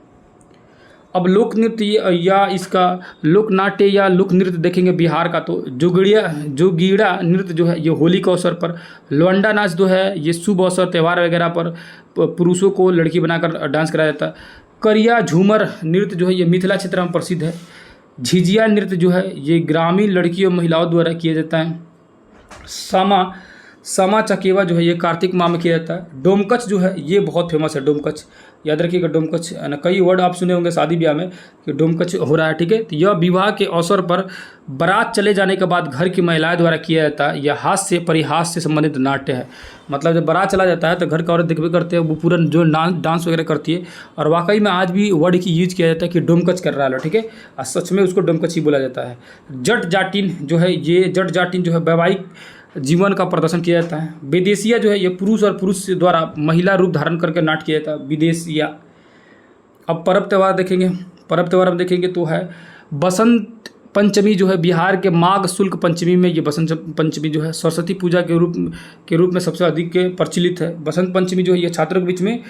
अब लोक नृत्य या इसका लोकनाट्य या लोक नृत्य देखेंगे बिहार का, तो जोगीड़ा नृत्य जो है ये होली के अवसर पर। लौंडा नाच जो है ये शुभ अवसर त्यौहार वगैरह पर पुरुषों को लड़की बनाकर डांस कराया जाता है। करिया झूमर नृत्य जो है ये मिथिला क्षेत्र में प्रसिद्ध है। झिझिया नृत्य जो है ये ग्रामीण लड़कियों महिलाओं द्वारा किया जाता है। समा चकेवा जो है ये कार्तिक माह में किया जाता है। डोमकच जो है ये बहुत फेमस है। डोमकच याद रखिएगा, डोमकच ना, कई वर्ड आप सुने होंगे शादी ब्याह में कि डोमकच हो रहा है, ठीक है। तो यह विवाह के अवसर पर बारात चले जाने के बाद घर की महिलाएं द्वारा किया जाता है। यह हास्य परिहास से संबंधित नाट्य है। मतलब जब बारात चला जाता है तो घर का औरत देखबे करते हैं, वो पूरा जो डांस वगैरह करती है, और वाकई में आज भी वर्ड की यूज किया जाता है कि डोमकच कर रहा है, ठीक है। और सच में उसको डोमकच ही बोला जाता है। जट जाटिन जो है ये वैवाहिक जीवन का प्रदर्शन किया जाता है। विदेशिया जो है ये पुरुष और पुरुष द्वारा महिला रूप धारण करके नाट्य किया जाता है, विदेशिया। अब पर्व त्यौहार देखेंगे, पर्व त्यौहार हम देखेंगे तो है बसंत पंचमी जो है बिहार के माघ शुक्ल पंचमी में, ये बसंत पंचमी जो है सरस्वती पूजा के रूप में सबसे अधिक प्रचलित है। बसंत पंचमी जो है ये छात्रों के बीच में,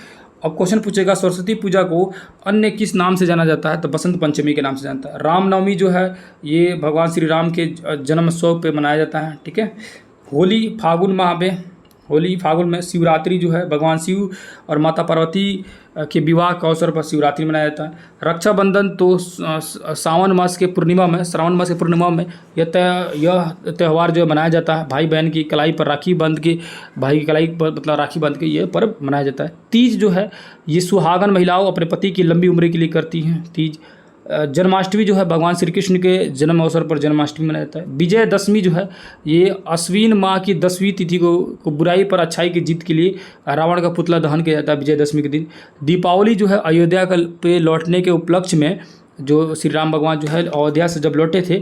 अब क्वेश्चन पूछेगा सरस्वती पूजा को अन्य किस नाम से जाना जाता है, तो बसंत पंचमी के नाम से जानता है। रामनवमी जो है ये भगवान श्री राम के जन्म उत्सव पे मनाया जाता है, ठीक है। होली फागुन माह में, होली फागुन में। शिवरात्रि जो है भगवान शिव और माता पार्वती के विवाह के अवसर पर शिवरात्रि मनाया जाता है। रक्षाबंधन तो सावन मास के पूर्णिमा में, श्रावण मास के पूर्णिमा में यह त्यौहार जो है मनाया जाता है। भाई बहन की कलाई पर राखी बांध के, भाई की कलाई पर मतलब राखी बांध के ये पर्व मनाया जाता है। तीज जो है ये सुहागन महिलाओं अपने पति की लंबी उम्र के लिए करती हैं, तीज। जन्माष्टमी जो है भगवान श्री कृष्ण के जन्म अवसर पर जन्माष्टमी मनाया जाता है। विजयदशमी जो है ये अश्विन माह की 10वीं तिथि को बुराई पर अच्छाई की जीत के लिए रावण का पुतला दहन किया जाता है विजयदशमी के दिन। दीपावली जो है अयोध्या पे लौटने के उपलक्ष्य में, जो श्री राम भगवान जो है अयोध्या से जब लौटे थे,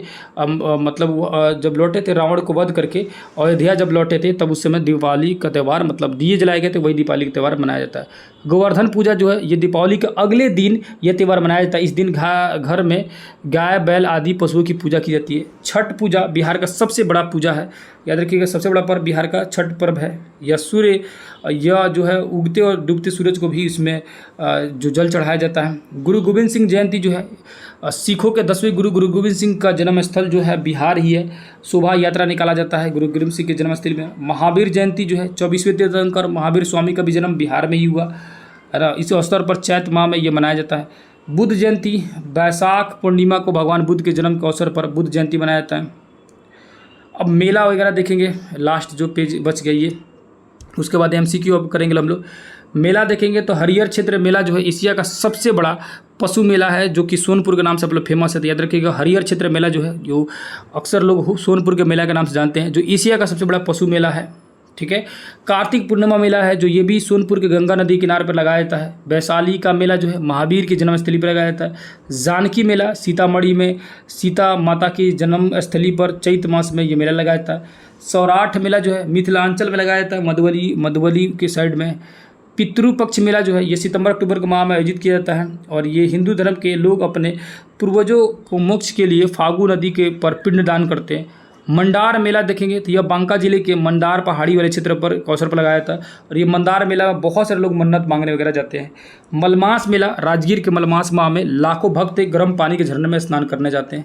जब लौटे थे रावण को वध करके अयोध्या जब लौटे थे, तब उस समय दीपावली का त्यौहार मतलब दिए जलाए गए थे, वही दीपावली का त्यौहार मनाया जाता है। गोवर्धन पूजा जो है ये दीपावली के अगले दिन यह त्यौहार मनाया जाता है। इस दिन घर में गाय बैल आदि पशुओं की पूजा की जाती है। छठ पूजा बिहार का सबसे बड़ा पूजा है, याद रखिएगा सबसे बड़ा पर्व बिहार का छठ पर्व है। यह जो है उगते और डूबते सूरज को भी इसमें जो जल चढ़ाया जाता है। गुरु गोविंद सिंह जयंती जो है सिखों के 10वें गुरु गोविंद सिंह का जन्म स्थल जो है बिहार ही है। शोभा यात्रा निकाला जाता है गुरु गोविंद सिंह के जन्मस्थल में। महावीर जयंती जो है 24वें तीर्थंकर महावीर स्वामी का भी जन्म बिहार में ही हुआ, है ना। इस अवसर पर चैत माह में ये मनाया जाता है। बुद्ध जयंती बैसाख पूर्णिमा को भगवान बुद्ध के जन्म के अवसर पर बुद्ध जयंती मनाया जाता है। अब मेला वगैरह देखेंगे, लास्ट जो पेज बच गई है, उसके बाद MCQ अब करेंगे हम लोग। मेला देखेंगे तो हरिहर क्षेत्र मेला जो है एशिया का सबसे बड़ा पशु मेला है, जो कि सोनपुर के नाम से आप लोग फेमस है। तो याद रखिएगा हरिहर क्षेत्र मेला जो है, जो अक्सर लोग सोनपुर के मेला के नाम से जानते हैं, जो एशिया का सबसे बड़ा पशु मेला है, ठीक है। कार्तिक पूर्णिमा मेला है जो ये भी सोनपुर के गंगा नदी किनारे पर लगाया जाता है। वैशाली का मेला जो है महावीर की जन्मस्थली पर लगाया जाता है। जानकी मेला सीतामढ़ी में सीता माता की जन्मस्थली पर चैत मास में ये मेला लगाया जाता है। सौराठ मेला जो है मिथिलांचल में लगाया जाता है, मधुबनी के साइड में। पितृपक्ष मेला जो है ये सितंबर अक्टूबर के माह में आयोजित किया जाता है, और ये हिंदू धर्म के लोग अपने पूर्वजों को मोक्ष के लिए फागु नदी के पर पिंडदान करते हैं। मंडार मेला देखेंगे तो यह बांका जिले के मंडार पहाड़ी वाले क्षेत्र पर अवसर पर लगाया था, और ये मंदार मेला में बहुत सारे लोग मन्नत मांगने वगैरह जाते हैं। मलमास मेला राजगीर के मलमास माह में लाखों भक्त गर्म पानी के झरने में स्नान करने जाते हैं।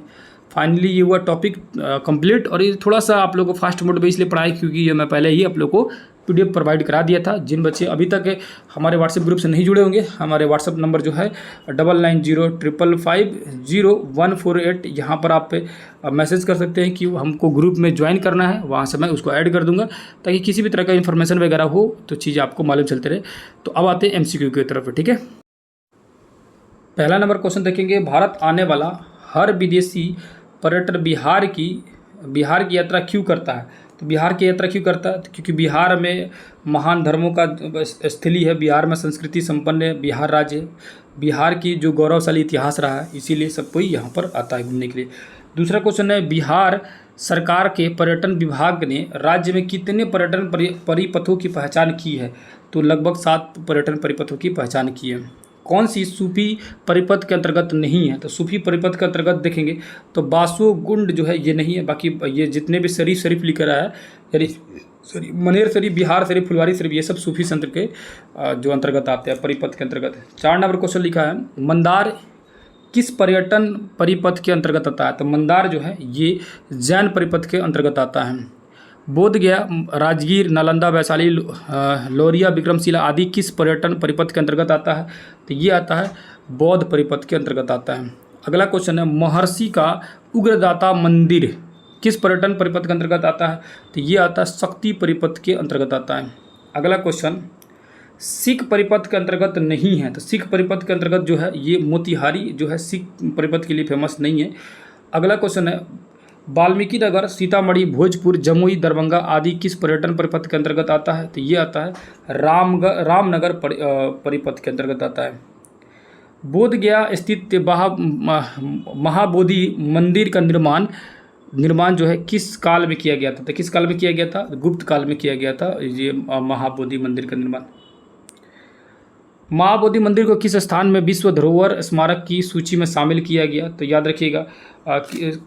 फाइनली ये हुआ टॉपिक कंप्लीट, और ये थोड़ा सा आप लोगों को फास्ट मोड पे इसलिए पढ़ाई क्योंकि ये मैं पहले ही आप लोग को PDF प्रोवाइड करा दिया था। जिन बच्चे अभी तक हमारे व्हाट्सएप ग्रुप से नहीं जुड़े होंगे, हमारे व्हाट्सएप नंबर जो है 9905550148, यहाँ पर आप मैसेज कर सकते हैं कि हमको ग्रुप में ज्वाइन करना है, वहाँ से मैं उसको ऐड कर दूंगा, ताकि किसी भी तरह का इन्फॉर्मेशन वगैरह हो तो चीज़ें आपको मालूम चलते रहे। तो अब आते हैं MCQ की तरफ, ठीक है। पहला नंबर क्वेश्चन देखेंगे, भारत आने वाला हर विदेशी पर्यटक बिहार की यात्रा क्यों करता है। तो बिहार की यात्रा क्यों करता है, क्योंकि बिहार में महान धर्मों का स्थली है, बिहार में संस्कृति संपन्न है, बिहार राज्य है, बिहार की जो गौरवशाली इतिहास रहा है, इसीलिए सब कोई यहाँ पर आता है घूमने के लिए। दूसरा क्वेश्चन है, बिहार सरकार के पर्यटन विभाग ने राज्य में कितने पर्यटन परिपथों की पहचान की है। तो लगभग 7 पर्यटन परिपथों की पहचान की है। कौन सी सूफी परिपथ के अंतर्गत नहीं है। तो सूफी परिपथ के अंतर्गत देखेंगे तो बासो गुंड जो है ये नहीं है, बाकी ये जितने भी शरीफ लिख रहा है, यानी मनेर शरीफ, बिहार शरीफ, फुलवारी शरीफ, ये सब सूफी संत के जो अंतर्गत आते हैं, परिपथ के अंतर्गत। 4 नंबर क्वेश्चन लिखा है, मंदार किस पर्यटन परिपथ के अंतर्गत आता है। तो मंदार जो है ये जैन परिपथ के अंतर्गत आता है। बोध गया, राजगीर, नालंदा, वैशाली, लौरिया, विक्रमशिला आदि किस पर्यटन परिपथ के अंतर्गत आता है। तो ये आता है बौद्ध परिपथ के अंतर्गत आता है। अगला क्वेश्चन है, महर्षि का उग्रदाता मंदिर किस पर्यटन परिपथ के अंतर्गत आता है। तो ये आता है शक्ति परिपथ के अंतर्गत आता है। अगला क्वेश्चन, सिख परिपथ के अंतर्गत नहीं है। तो सिख परिपथ के अंतर्गत जो है ये मोतिहारी जो है सिख परिपथ के लिए फेमस नहीं है। अगला क्वेश्चन है, वाल्मीकि नगर, सीतामढ़ी, भोजपुर, जमुई, दरभंगा आदि किस पर्यटन परिपथ के अंतर्गत आता है। तो ये आता है रामनगर परिपथ के अंतर्गत आता है। बोध गया स्थित महाबोधि मंदिर का निर्माण निर्माण जो है किस काल में किया गया था? तो किस काल में किया गया था? गुप्त काल में किया गया था ये महाबोधि मंदिर का निर्माण। महाबोधि मंदिर को किस स्थान में विश्व धरोहर स्मारक की सूची में शामिल किया गया? तो याद रखिएगा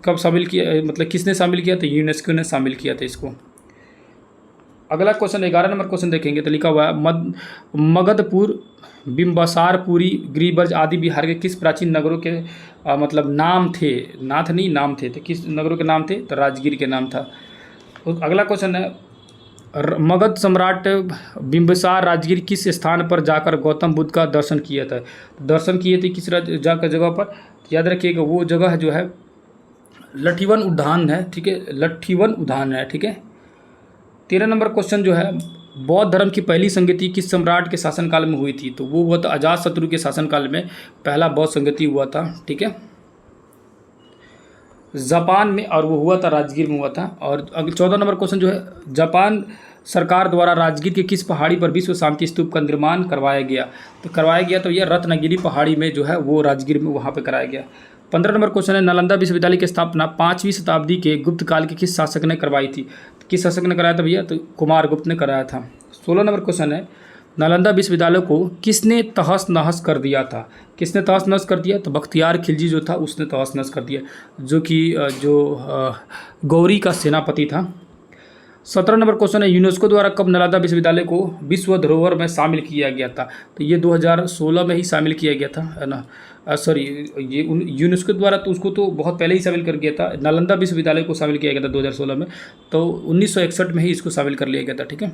कब शामिल किया, मतलब किसने शामिल किया? तो यूनेस्को ने शामिल किया था इसको। अगला क्वेश्चन 11 नंबर क्वेश्चन देखेंगे तो लिखा हुआ है मगधपुर, बिम्बसारपुरी, गिरिब्रज आदि बिहार के किस प्राचीन नगरों के मतलब नाम थे? नाथ नहीं, नाम थे। तो किस नगरों के नाम थे? तो राजगीर के नाम था। अगला क्वेश्चन है मगध सम्राट बिम्बिसार राजगीर किस स्थान पर जाकर गौतम बुद्ध का दर्शन किया था? दर्शन किए थे किस जाकर जगह पर? याद रखिएगा वो जगह जो है लठीवन उद्यान है, ठीक है, लठीवन उद्यान है, ठीक है। 13 नंबर क्वेश्चन जो है बौद्ध धर्म की पहली संगति किस सम्राट के शासनकाल में हुई थी? तो वो हुआ था अजातशत्रु के शासनकाल में पहला बौद्ध संगति हुआ था, ठीक है, जापान में, और वो हुआ था राजगीर में हुआ था। और 14 नंबर क्वेश्चन जो है जापान सरकार द्वारा राजगीर के किस पहाड़ी पर विश्व शांति स्तूप का निर्माण करवाया गया? तो करवाया गया तो यह रत्नगिरी पहाड़ी में जो है वो राजगीर में वहाँ पे कराया गया। 15 नंबर क्वेश्चन है नालंदा विश्वविद्यालय की स्थापना 5वीं शताब्दी के गुप्त काल के किस शासक ने करवाई थी? तो किस शासक ने कराया था भैया? तो कुमारगुप्त ने कराया था। 16 नंबर क्वेश्चन है नालंदा विश्वविद्यालय को किसने तहस नहस कर दिया था? किसने तहस नहस कर दिया? तो बख्तियार खिलजी जो था उसने तहस नहस कर दिया, जो कि गौरी का सेनापति था। 17 नंबर क्वेश्चन है यूनेस्को द्वारा कब नालंदा विश्वविद्यालय को विश्व धरोहर में शामिल किया गया था? तो ये 2016 में ही शामिल किया गया था, है ना। सॉरी, ये यूनेस्को द्वारा तो उसको तो बहुत पहले ही शामिल कर दिया था। नालंदा विश्वविद्यालय को शामिल किया गया था 2016 में, तो 1961 में ही इसको शामिल कर लिया गया था, ठीक है।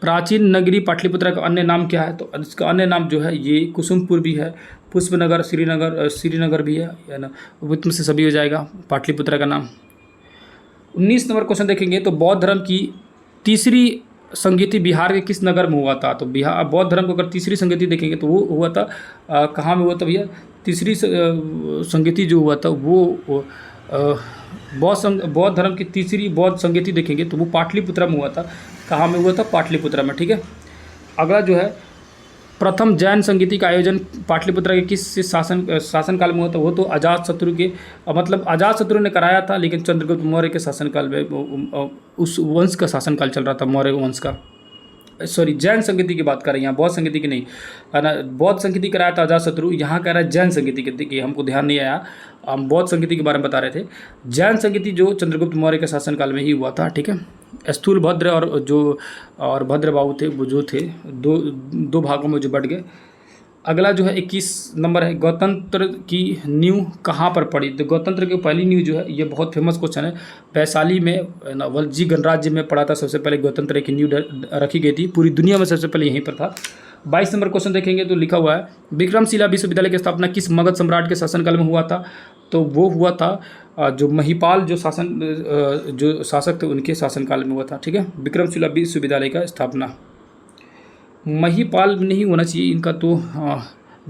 प्राचीन नगरी पाटलिपुत्र का अन्य नाम क्या है? तो इसका अन्य नाम जो है ये कुसुमपुर भी है, पुष्पनगर, श्रीनगर भी है ना, वित्त से सभी हो जाएगा पाटलिपुत्र का नाम। 19 नंबर क्वेश्चन देखेंगे तो बौद्ध धर्म की तीसरी संगति बिहार के किस नगर में हुआ था? तो बिहार बौद्ध धर्म को अगर तीसरी संगति देखेंगे तो वो हुआ था कहाँ में हुआ था भैया? तीसरी संगति जो हुआ था वो बौद्ध धर्म की तीसरी बौद्ध संगति देखेंगे तो वो पाटलिपुत्र में हुआ था। कहाँ में हुआ था? पाटलिपुत्र में, ठीक है। अगला जो है प्रथम जैन संगीति का आयोजन पाटलिपुत्र के किस शासनकाल में हुआ था? वो तो अजातशत्रु के, मतलब अजातशत्रु ने कराया था, लेकिन चंद्रगुप्त मौर्य के शासनकाल में उस वंश का शासनकाल चल रहा था, मौर्य वंश का। सॉरी, जैन संगीति की बात कर रहे हैं यहाँ, बौद्ध संगीति की नहीं, है ना। बौद्ध संगीति कराया था अजातशत्रु, यहाँ कह रहा है जैन संगीति की, हमको ध्यान नहीं आया, हम बौद्ध संगीति के बारे में बता रहे थे। जैन संगीति जो चंद्रगुप्त मौर्य के शासनकाल में ही हुआ था, ठीक है। स्थूलभद्र और भद्रबाहु थे, वो जो थे दो भागों में जो बट गए। अगला जो है 21 नंबर है गणतंत्र की नींव कहाँ पर पड़ी? तो गणतंत्र की पहली नींव जो है ये बहुत फेमस क्वेश्चन है, वैशाली में वलजी गणराज्य में पड़ा था। सबसे पहले गणतंत्र की नींव रखी गई थी, पूरी दुनिया में सबसे पहले यहीं पर था। 22 नंबर क्वेश्चन देखेंगे तो लिखा हुआ है विक्रमशिला विश्वविद्यालय की स्थापना किस मगध सम्राट के शासनकाल में हुआ था? तो वो हुआ था जो महिपाल जो शासक थे उनके शासनकाल में हुआ था, ठीक है। विक्रमशिला विश्वविद्यालय का स्थापना महिपाल नहीं होना चाहिए इनका, तो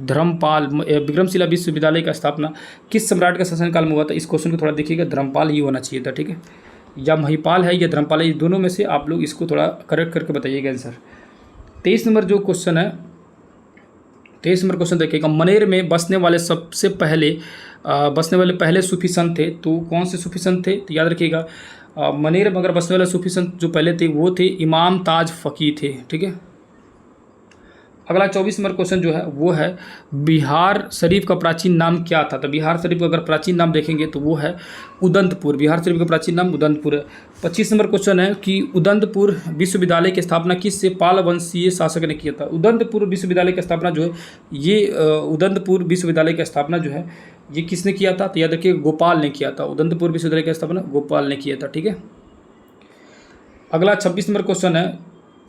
धर्मपाल। विक्रमशिला विश्वविद्यालय का स्थापना किस सम्राट का शासनकाल में हुआ था? इस क्वेश्चन को थोड़ा देखिएगा, धर्मपाल ही होना चाहिए था, ठीक है। या महिपाल है या धर्मपाल है, ये दोनों में से आप लोग इसको थोड़ा करेक्ट करके बताइएगा आंसर। 23 नंबर जो क्वेश्चन है, 23 नंबर क्वेश्चन देखिएगा मनेर में बसने वाले पहले सूफी संत थे, तो कौन से सूफी संत थे? तो याद रखिएगा मनेर में अगर बसने वाले सूफी संत जो पहले थे वो थे इमाम ताज फ़की थे, ठीक है। अगला 24 नंबर क्वेश्चन जो है वो है बिहार शरीफ का प्राचीन नाम क्या था? तो बिहार शरीफ का अगर प्राचीन नाम देखेंगे तो वो है उदंतपुर। बिहार शरीफ का प्राचीन नाम उदंतपुर है। 25 नंबर क्वेश्चन है कि उदंतपुर विश्वविद्यालय की स्थापना किस से पाल वंशीय शासक ने किया था? उदंतपुर विश्वविद्यालय की स्थापना जो है ये उदंतपुर विश्वविद्यालय की स्थापना जो है ये किसने किया था? तो याद रखिए गोपाल ने किया था। उदंतपुर विश्वविद्यालय की स्थापना गोपाल ने किया था, ठीक है। अगला 26 नंबर क्वेश्चन है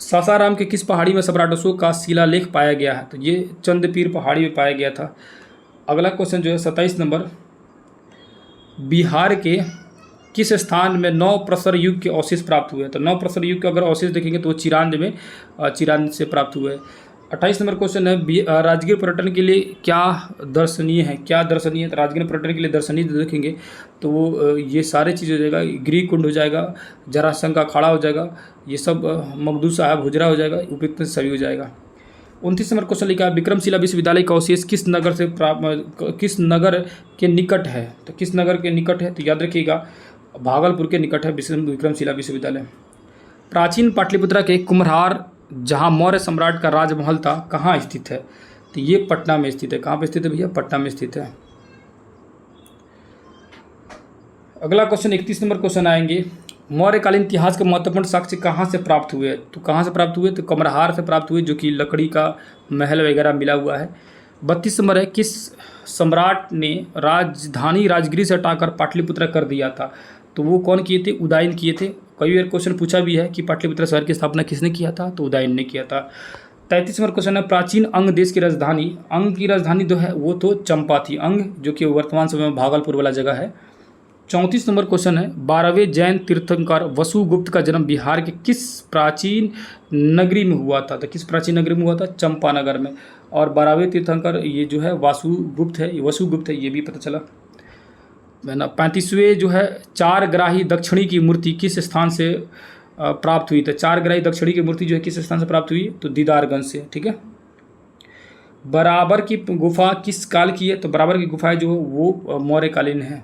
सासाराम के किस पहाड़ी में सम्राट अशोक का शिलालेख पाया गया है? तो ये चंदपीर पहाड़ी में पाया गया था। अगला क्वेश्चन जो है 27 नंबर बिहार के किस स्थान में नवप्रस्तर युग के अवशेष प्राप्त हुए? तो नवप्रस्तर युग के अगर अवशेष देखेंगे तो वो चिरांद से प्राप्त हुए। 28 नंबर क्वेश्चन है राजगीर पर्यटन के लिए क्या दर्शनीय है? तो राजगीर पर्यटन के लिए दर्शनीय देखेंगे तो वो ये सारी चीज़ हो जाएगा, गिरी कुंड हो जाएगा, जरासंध का अखाड़ा हो जाएगा, ये सब मखदूम साहब हुजरा हो जाएगा, उपयुक्त सभी हो जाएगा। 29 नंबर क्वेश्चन लिखा है विक्रमशिला विश्वविद्यालय का अवशेष किस नगर के निकट है। तो किस नगर के निकट है, तो याद रखिएगा भागलपुर के निकट है विक्रमशिला विश्वविद्यालय। प्राचीन पाटलिपुत्रा के कुम्हरार जहाँ मौर्य सम्राट का राजमहल था कहाँ स्थित है, तो ये पटना में स्थित है। कहाँ पे स्थित है भैया, पटना में स्थित है। अगला क्वेश्चन 31 नंबर क्वेश्चन आएंगे, मौर्यकालीन इतिहास के महत्वपूर्ण साक्ष्य कहाँ से प्राप्त हुए। तो कहाँ से प्राप्त हुए, तो कुम्हरार से प्राप्त हुए, जो कि लकड़ी का महल वगैरह मिला हुआ है। 32 नंबर है, किस सम्राट ने राजधानी राजगिरी से हटाकर पाटलिपुत्रा कर दिया था। तो वो कौन किए थे, उदयन किए थे। कई बार क्वेश्चन पूछा भी है कि पाटलिपुत्रा शहर की स्थापना किसने किया था, तो उदयन ने किया था। 33 नंबर क्वेश्चन है, प्राचीन अंग देश की राजधानी, अंग की राजधानी जो है वो तो चंपा थी, अंग जो कि वर्तमान समय में भागलपुर वाला जगह है। 34 नंबर क्वेश्चन है, 12वें जैन तीर्थंकर वसुगुप्त का जन्म बिहार के किस प्राचीन नगरी में हुआ था। तो किस प्राचीन नगरी में हुआ था, चंपानगर में। और 12वें तीर्थंकर ये जो है वसुगुप्त है, ये भी पता चला है ना। 35वें जो है, चार ग्राही दक्षिणी की मूर्ति किस स्थान से प्राप्त हुई। तो चार ग्राही दक्षिणी की मूर्ति जो है किस स्थान से प्राप्त हुई, तो दीदारगंज से, ठीक है। बराबर की गुफा किस काल की है, तो बराबर की गुफा जो वो मौर्यकालीन है।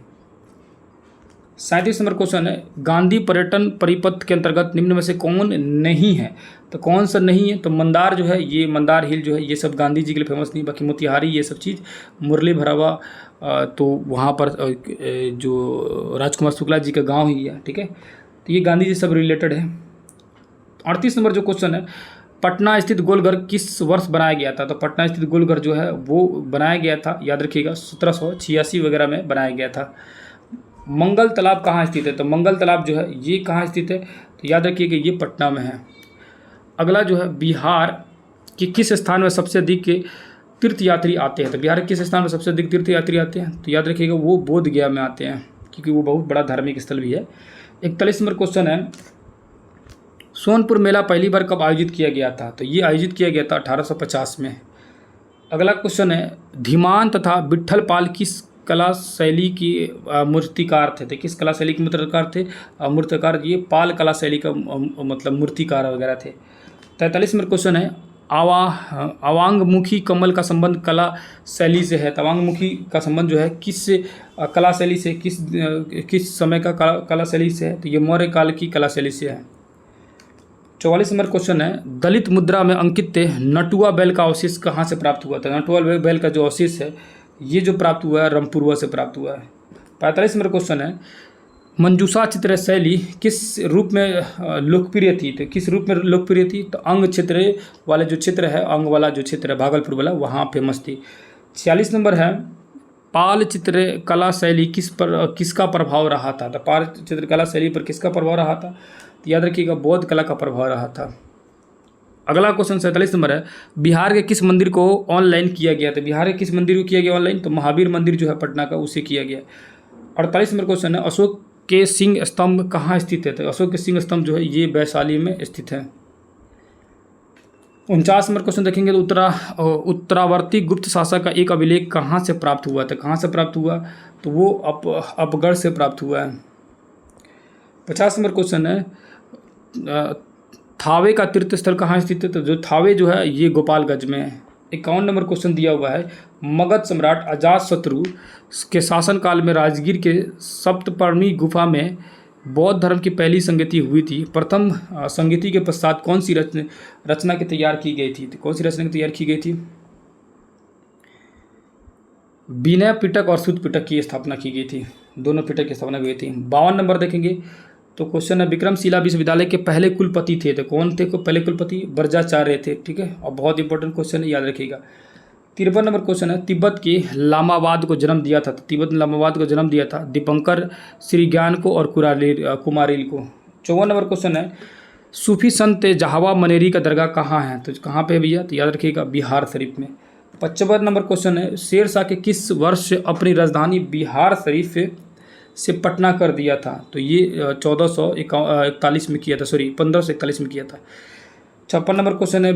37 नंबर क्वेश्चन है, गांधी पर्यटन परिपथ के अंतर्गत निम्न में से कौन नहीं है। तो कौन सा नहीं है, तो मंदार जो है, ये मंदार हिल जो है ये सब गांधी जी के लिए फेमस नहीं, बाकी मोतिहारी ये सब चीज़ मुरली भरावा तो वहाँ पर जो राजकुमार शुक्ला जी का गांव ही है, ठीक है। तो ये गांधी जी सब रिलेटेड है। 38 नंबर जो क्वेश्चन है, पटना स्थित गोलघर किस वर्ष बनाया गया था। तो पटना स्थित गोलघर जो है वो बनाया गया था, याद रखिएगा 1786 वगैरह में बनाया गया था। मंगल तालाब कहाँ स्थित है, तो मंगल तालाब जो है ये कहाँ स्थित है, तो याद रखिए कि ये पटना में है। अगला जो है, बिहार के किस स्थान में सबसे अधिक तीर्थयात्री आते हैं। तो बिहार के किस स्थान में सबसे अधिक तीर्थयात्री आते हैं, तो याद रखिएगा वो बोध गया में आते हैं, क्योंकि वो बहुत बड़ा धार्मिक स्थल भी है। 41 नंबर क्वेश्चन है, सोनपुर मेला पहली बार कब आयोजित किया गया था। तो ये आयोजित किया गया था 1850 में। अगला क्वेश्चन है, धीमान तथा विट्ठल पाल किस कला शैली की मूर्तिकार थे। तो किस कला शैली के मूर्तिकार थे, मूर्तिकार ये पाल कला शैली का मतलब मूर्तिकार वगैरह थे। 43 नंबर क्वेश्चन है, अवांगमुखी कमल का संबंध कला शैली से है। तो अवांगमुखी का संबंध जो है किस कला शैली से, किस समय का कला शैली से है, तो ये मौर्य काल की कला शैली से है। 44 नंबर क्वेश्चन है, दलित मुद्रा में अंकित नटुआ बैल का अवशेष कहाँ से प्राप्त हुआ था। नटुआ बैल का जो अवशेष है ये जो प्राप्त हुआ है रामपुरवा से प्राप्त हुआ है। 45 नंबर क्वेश्चन है, मंजूषा चित्र शैली किस रूप में लोकप्रिय थी। तो किस रूप में लोकप्रिय थी, तो अंग क्षेत्र वाले जो क्षेत्र है, अंग वाला जो क्षेत्र है भागलपुर वाला, वहाँ फेमस थी। 46 नंबर है, पाल चित्र कला शैली किसका प्रभाव रहा था। तो पाल चित्र कला शैली पर किसका प्रभाव रहा था, तो याद रखिएगा बौद्ध कला का प्रभाव रहा था। अगला क्वेश्चन 47 नंबर है, बिहार के किस मंदिर को ऑनलाइन किया गया। तो बिहार के किस मंदिर को किया गया ऑनलाइन, तो महावीर मंदिर जो है पटना का, उसे किया गया। 48 नंबर क्वेश्चन है, अशोक के सिंह स्तंभ कहाँ स्थित है। तो अशोक के सिंह स्तंभ जो है ये वैशाली में स्थित है। 49 नंबर क्वेश्चन देखेंगे तो उत्तरावर्ती गुप्त शासक का एक अभिलेख कहाँ से प्राप्त हुआ। तो कहाँ से प्राप्त हुआ, तो वो अपगढ़ से प्राप्त हुआ है। 50 नंबर क्वेश्चन है, थावे का तीर्थ स्थल कहाँ स्थित है। तो जो थावे जो है ये गोपालगंज में है। 51 नंबर क्वेश्चन दिया हुआ है, मगध सम्राट अजातशत्रु के शासनकाल में राजगीर के सप्तपर्णी गुफा में बौद्ध धर्म की पहली संगति हुई थी। प्रथम संगति के पश्चात कौन सी रचना की तैयार की गई थी। तो कौन सी रचना की तैयार की गई थी, विनय पिटक और सुत पिटक की स्थापना की गई थी, दोनों पिटक की स्थापना की गई थी। 52 नंबर देखेंगे तो क्वेश्चन है, विक्रमशिला विश्वविद्यालय के पहले कुलपति थे। तो कौन थे पहले कुलपति, बर्जाचार्य थे, ठीक है। और बहुत इंपॉर्टेंट क्वेश्चन है, याद रखिएगा। 53 नंबर क्वेश्चन है, तिब्बत के लामाबाद को जन्म दिया था। तो तिब्बत ने लामाबाद को जन्म दिया था दीपंकर श्रीज्ञान को और कुमारिल को। 54 नंबर क्वेश्चन है, सूफी संत जहावा मनेरी का दरगाह कहाँ है। तो कहाँ पे है भैया, तो याद रखिएगा बिहार शरीफ में। 55 नंबर क्वेश्चन है, शेर शाह के किस वर्ष अपनी राजधानी बिहार शरीफ से पटना कर दिया था। तो ये 1441 में किया था, 1541 में किया था। 56 नंबर क्वेश्चन है,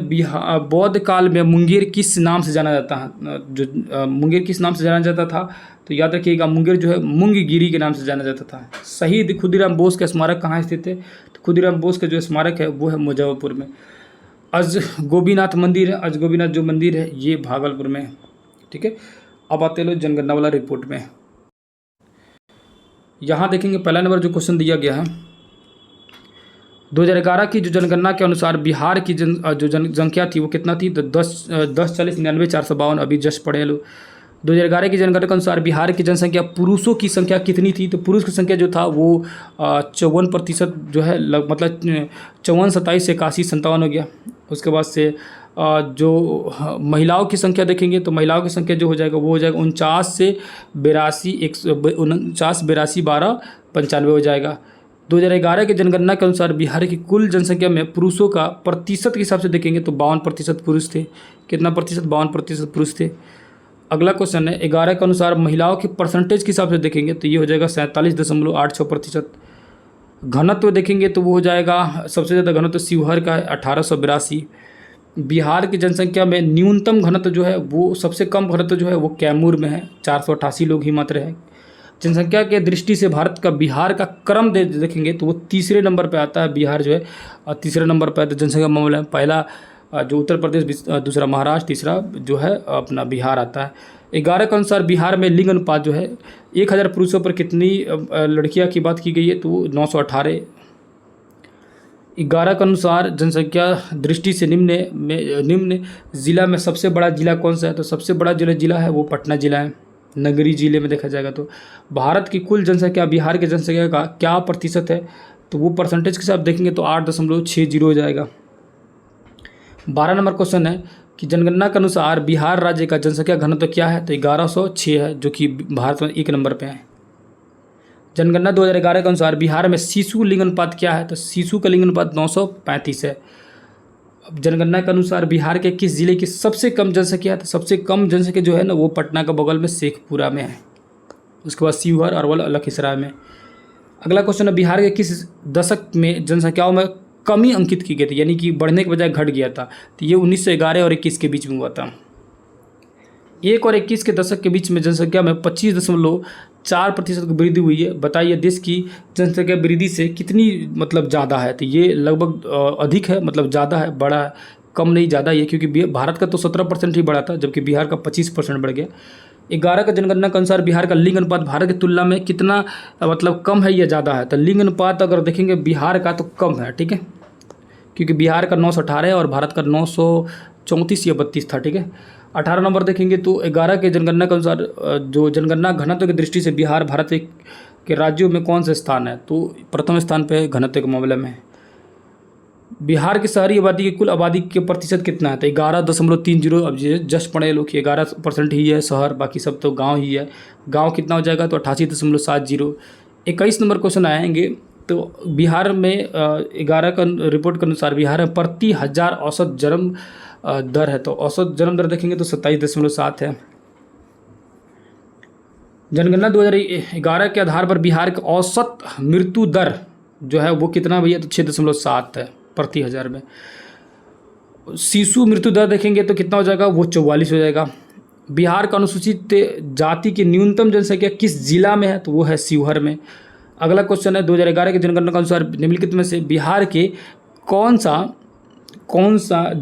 बौद्ध काल में मुंगेर किस नाम से जाना जाता है। जो मुंगेर किस नाम से जाना जाता था, तो याद रखिएगा मुंगेर जो है मुंगगिरी के नाम से जाना जाता था। शहीद खुदीराम बोस का स्मारक कहाँ स्थित है, तो खुदीराम बोस का जो स्मारक है वो है मुजफ्फरपुर में। अजगोबीनाथ मंदिर है, अजगोबीनाथ जो मंदिर है ये भागलपुर में है। ठीक है, अब आते लो जनगणना वाला रिपोर्ट में। यहाँ देखेंगे पहला नंबर जो क्वेश्चन दिया गया है, 2011 की जो जनगणना के अनुसार बिहार की जो जनसंख्या थी वो कितना थी, तो 10,40,99,452 अभी जस्ट पढ़े लो। 2011 की जनगणना के अनुसार बिहार की जनसंख्या, पुरुषों की संख्या कितनी थी, तो पुरुष की संख्या जो था वो 54% जो है मतलब 54, 27 से 81, 57 हो गया। उसके बाद से जो महिलाओं की संख्या देखेंगे तो महिलाओं की संख्या जो हो जाएगा वो हो जाएगा 49 से 82, 49, 82, 12, 95 हो जाएगा। 2011 की जनगणना के अनुसार बिहार की कुल जनसंख्या में पुरुषों का प्रतिशत के हिसाब से देखेंगे तो 52% पुरुष थे। कितना प्रतिशत, 52% पुरुष थे। अगला क्वेश्चन है 11 के अनुसार महिलाओं की परसेंटेज के हिसाब से देखेंगे तो ये हो जाएगा 47.86%। घनत्व देखेंगे तो वो हो जाएगा, सबसे ज़्यादा घनत्व शिवहर का है 1882। बिहार की जनसंख्या में न्यूनतम घनत्व जो है वो, सबसे कम घनत्व जो है वो कैमूर में है, 488 लोग ही मात्र है। जनसंख्या के दृष्टि से भारत का बिहार का क्रम देखेंगे तो वो तीसरे नंबर पे आता है। बिहार जो है तीसरे नंबर पे आता है जनसंख्या मामले में। पहला जो उत्तर प्रदेश, दूसरा महाराष्ट्र, तीसरा जो है अपना बिहार आता है। 11 के अनुसार बिहार में लिंग अनुपात जो है 1000 पुरुषों पर कितनी लड़कियां की बात की गई है, तो 918। 11 के अनुसार जनसंख्या दृष्टि से निम्न जिला में सबसे बड़ा जिला कौन सा है, तो सबसे बड़ा जो जिला है वो पटना जिला है। नगरी जिले में देखा जाएगा तो भारत की कुल जनसंख्या बिहार की जनसंख्या का क्या प्रतिशत है, तो वो परसेंटेज के साथ देखेंगे तो 8.60 हो जाएगा। 12 नंबर क्वेश्चन है कि जनगणना के अनुसार बिहार राज्य का जनसंख्या घनत्व क्या है, तो 1106 है, जो कि भारत में 1 नंबर पे है। जनगणना 2011 के अनुसार बिहार में शिशु लिंग अनुपात क्या है, तो शिशु का लिंग अनुपात 935 है। अब जनगणना के अनुसार बिहार के किस जिले की सबसे कम जनसंख्या है, तो सबसे कम जनसंख्या जो है ना वो पटना का बगल में शेखपुरा में है। उसके बाद शिवहर, अरवल, लखीसराय में। अगला क्वेश्चन है बिहार के किस दशक में जनसंख्याओं में कमी अंकित की गई थी, यानी कि बढ़ने के बजाय घट गया था, तो ये 1911 और 21 के बीच में हुआ था। 1 और 21 के दशक के बीच में जनसंख्या में 25.4% की वृद्धि हुई है। बताइए देश की जनसंख्या वृद्धि से कितनी मतलब ज़्यादा है, तो ये लगभग अधिक है, मतलब ज़्यादा है, बड़ा है, कम नहीं ज़्यादा ये, क्योंकि भारत का तो 17% ही बढ़ा था जबकि बिहार का 25% बढ़ गया। 11 का जनगणना के अनुसार बिहार का लिंग अनुपात भारत की तुलना में कितना मतलब कम है या ज़्यादा है, तो लिंग अनुपात अगर देखेंगे बिहार का तो कम है। ठीक है, क्योंकि बिहार का 918 है और भारत का 934 या 32 था। ठीक है, 18 नंबर देखेंगे तो 11 के जनगणना के अनुसार जो जनगणना घनत्व की दृष्टि से बिहार भारत के राज्यों में कौन सा स्थान है, तो प्रथम स्थान पे घनत्व के मामले में। बिहार की शहरी आबादी की कुल आबादी के प्रतिशत कितना है, तो 11.30। अब ये जस्ट पढ़े लोग 11% ही है शहर, बाकी सब तो गांव ही है। गांव कितना हो जाएगा, तो 88.70। 21 नंबर क्वेश्चन आएंगे तो बिहार में 11 का रिपोर्ट के अनुसार बिहार में प्रति 1000 औसत जन्म दर है, तो औसत जन्म दर देखेंगे तो 27.7 है। जनगणना 2011 के आधार पर बिहार का औसत मृत्यु दर जो है वो कितना भैया, तो 6.7 है प्रति 1000 में। शिशु मृत्यु दर देखेंगे तो कितना हो जाएगा, वो 44 हो जाएगा। बिहार का अनुसूचित जाति की न्यूनतम जनसंख्या किस जिला में है, तो वो है शिवहर में। अगला क्वेश्चन है 2011 के जनगणना के अनुसार निम्नलिखित में से बिहार के कौन सा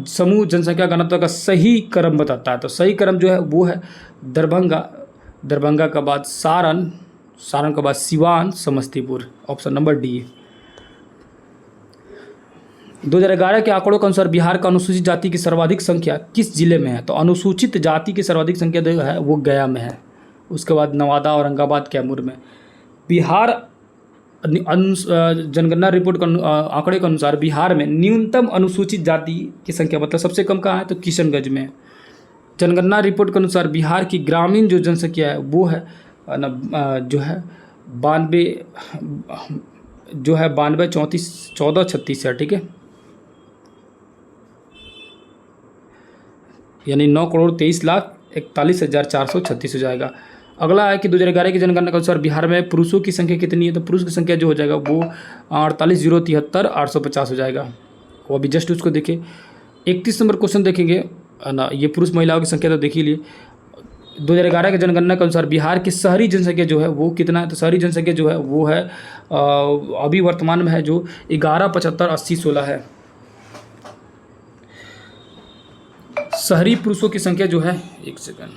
समूह जनसंख्या घनत्व का सही क्रम बताता है, तो सही क्रम जो है वो है दरभंगा का बाद सारण का बाद Siwan, Samastipur, option number D. 2011 के आंकड़ों के अनुसार बिहार का अनुसूचित जाति की सर्वाधिक संख्या किस जिले में है, तो अनुसूचित जाति की सर्वाधिक संख्या जो है वो गया में है। उसके बाद नवादा, औरंगाबाद, कैमूर में। बिहार जनगणना रिपोर्ट के आंकड़े के अनुसार बिहार में न्यूनतम अनुसूचित जाति की संख्या मतलब सबसे कम कहाँ है, तो किशनगंज में। जनगणना रिपोर्ट के अनुसार बिहार की ग्रामीण जो जनसंख्या है वो है जो है 92 है। ठीक है, यानी 9,23,41,436 हो जाएगा। अगला है कि 2011 की जनगणना के अनुसार बिहार में पुरुषों की संख्या कितनी है, तो पुरुष की संख्या जो हो जाएगा वो 48,073,850 हो जाएगा। वो अभी जस्ट उसको देखें। 31 नंबर क्वेश्चन देखेंगे ना, ये पुरुष महिलाओं की संख्या तो देख ही लिए। 2011 की जनगणना के अनुसार बिहार की शहरी जनसंख्या जो है वो कितना है, तो शहरी जनसंख्या जो है वो है अभी वर्तमान में है जो 11,75,80,16 है। शहरी पुरुषों की संख्या जो है, एक सेकंड,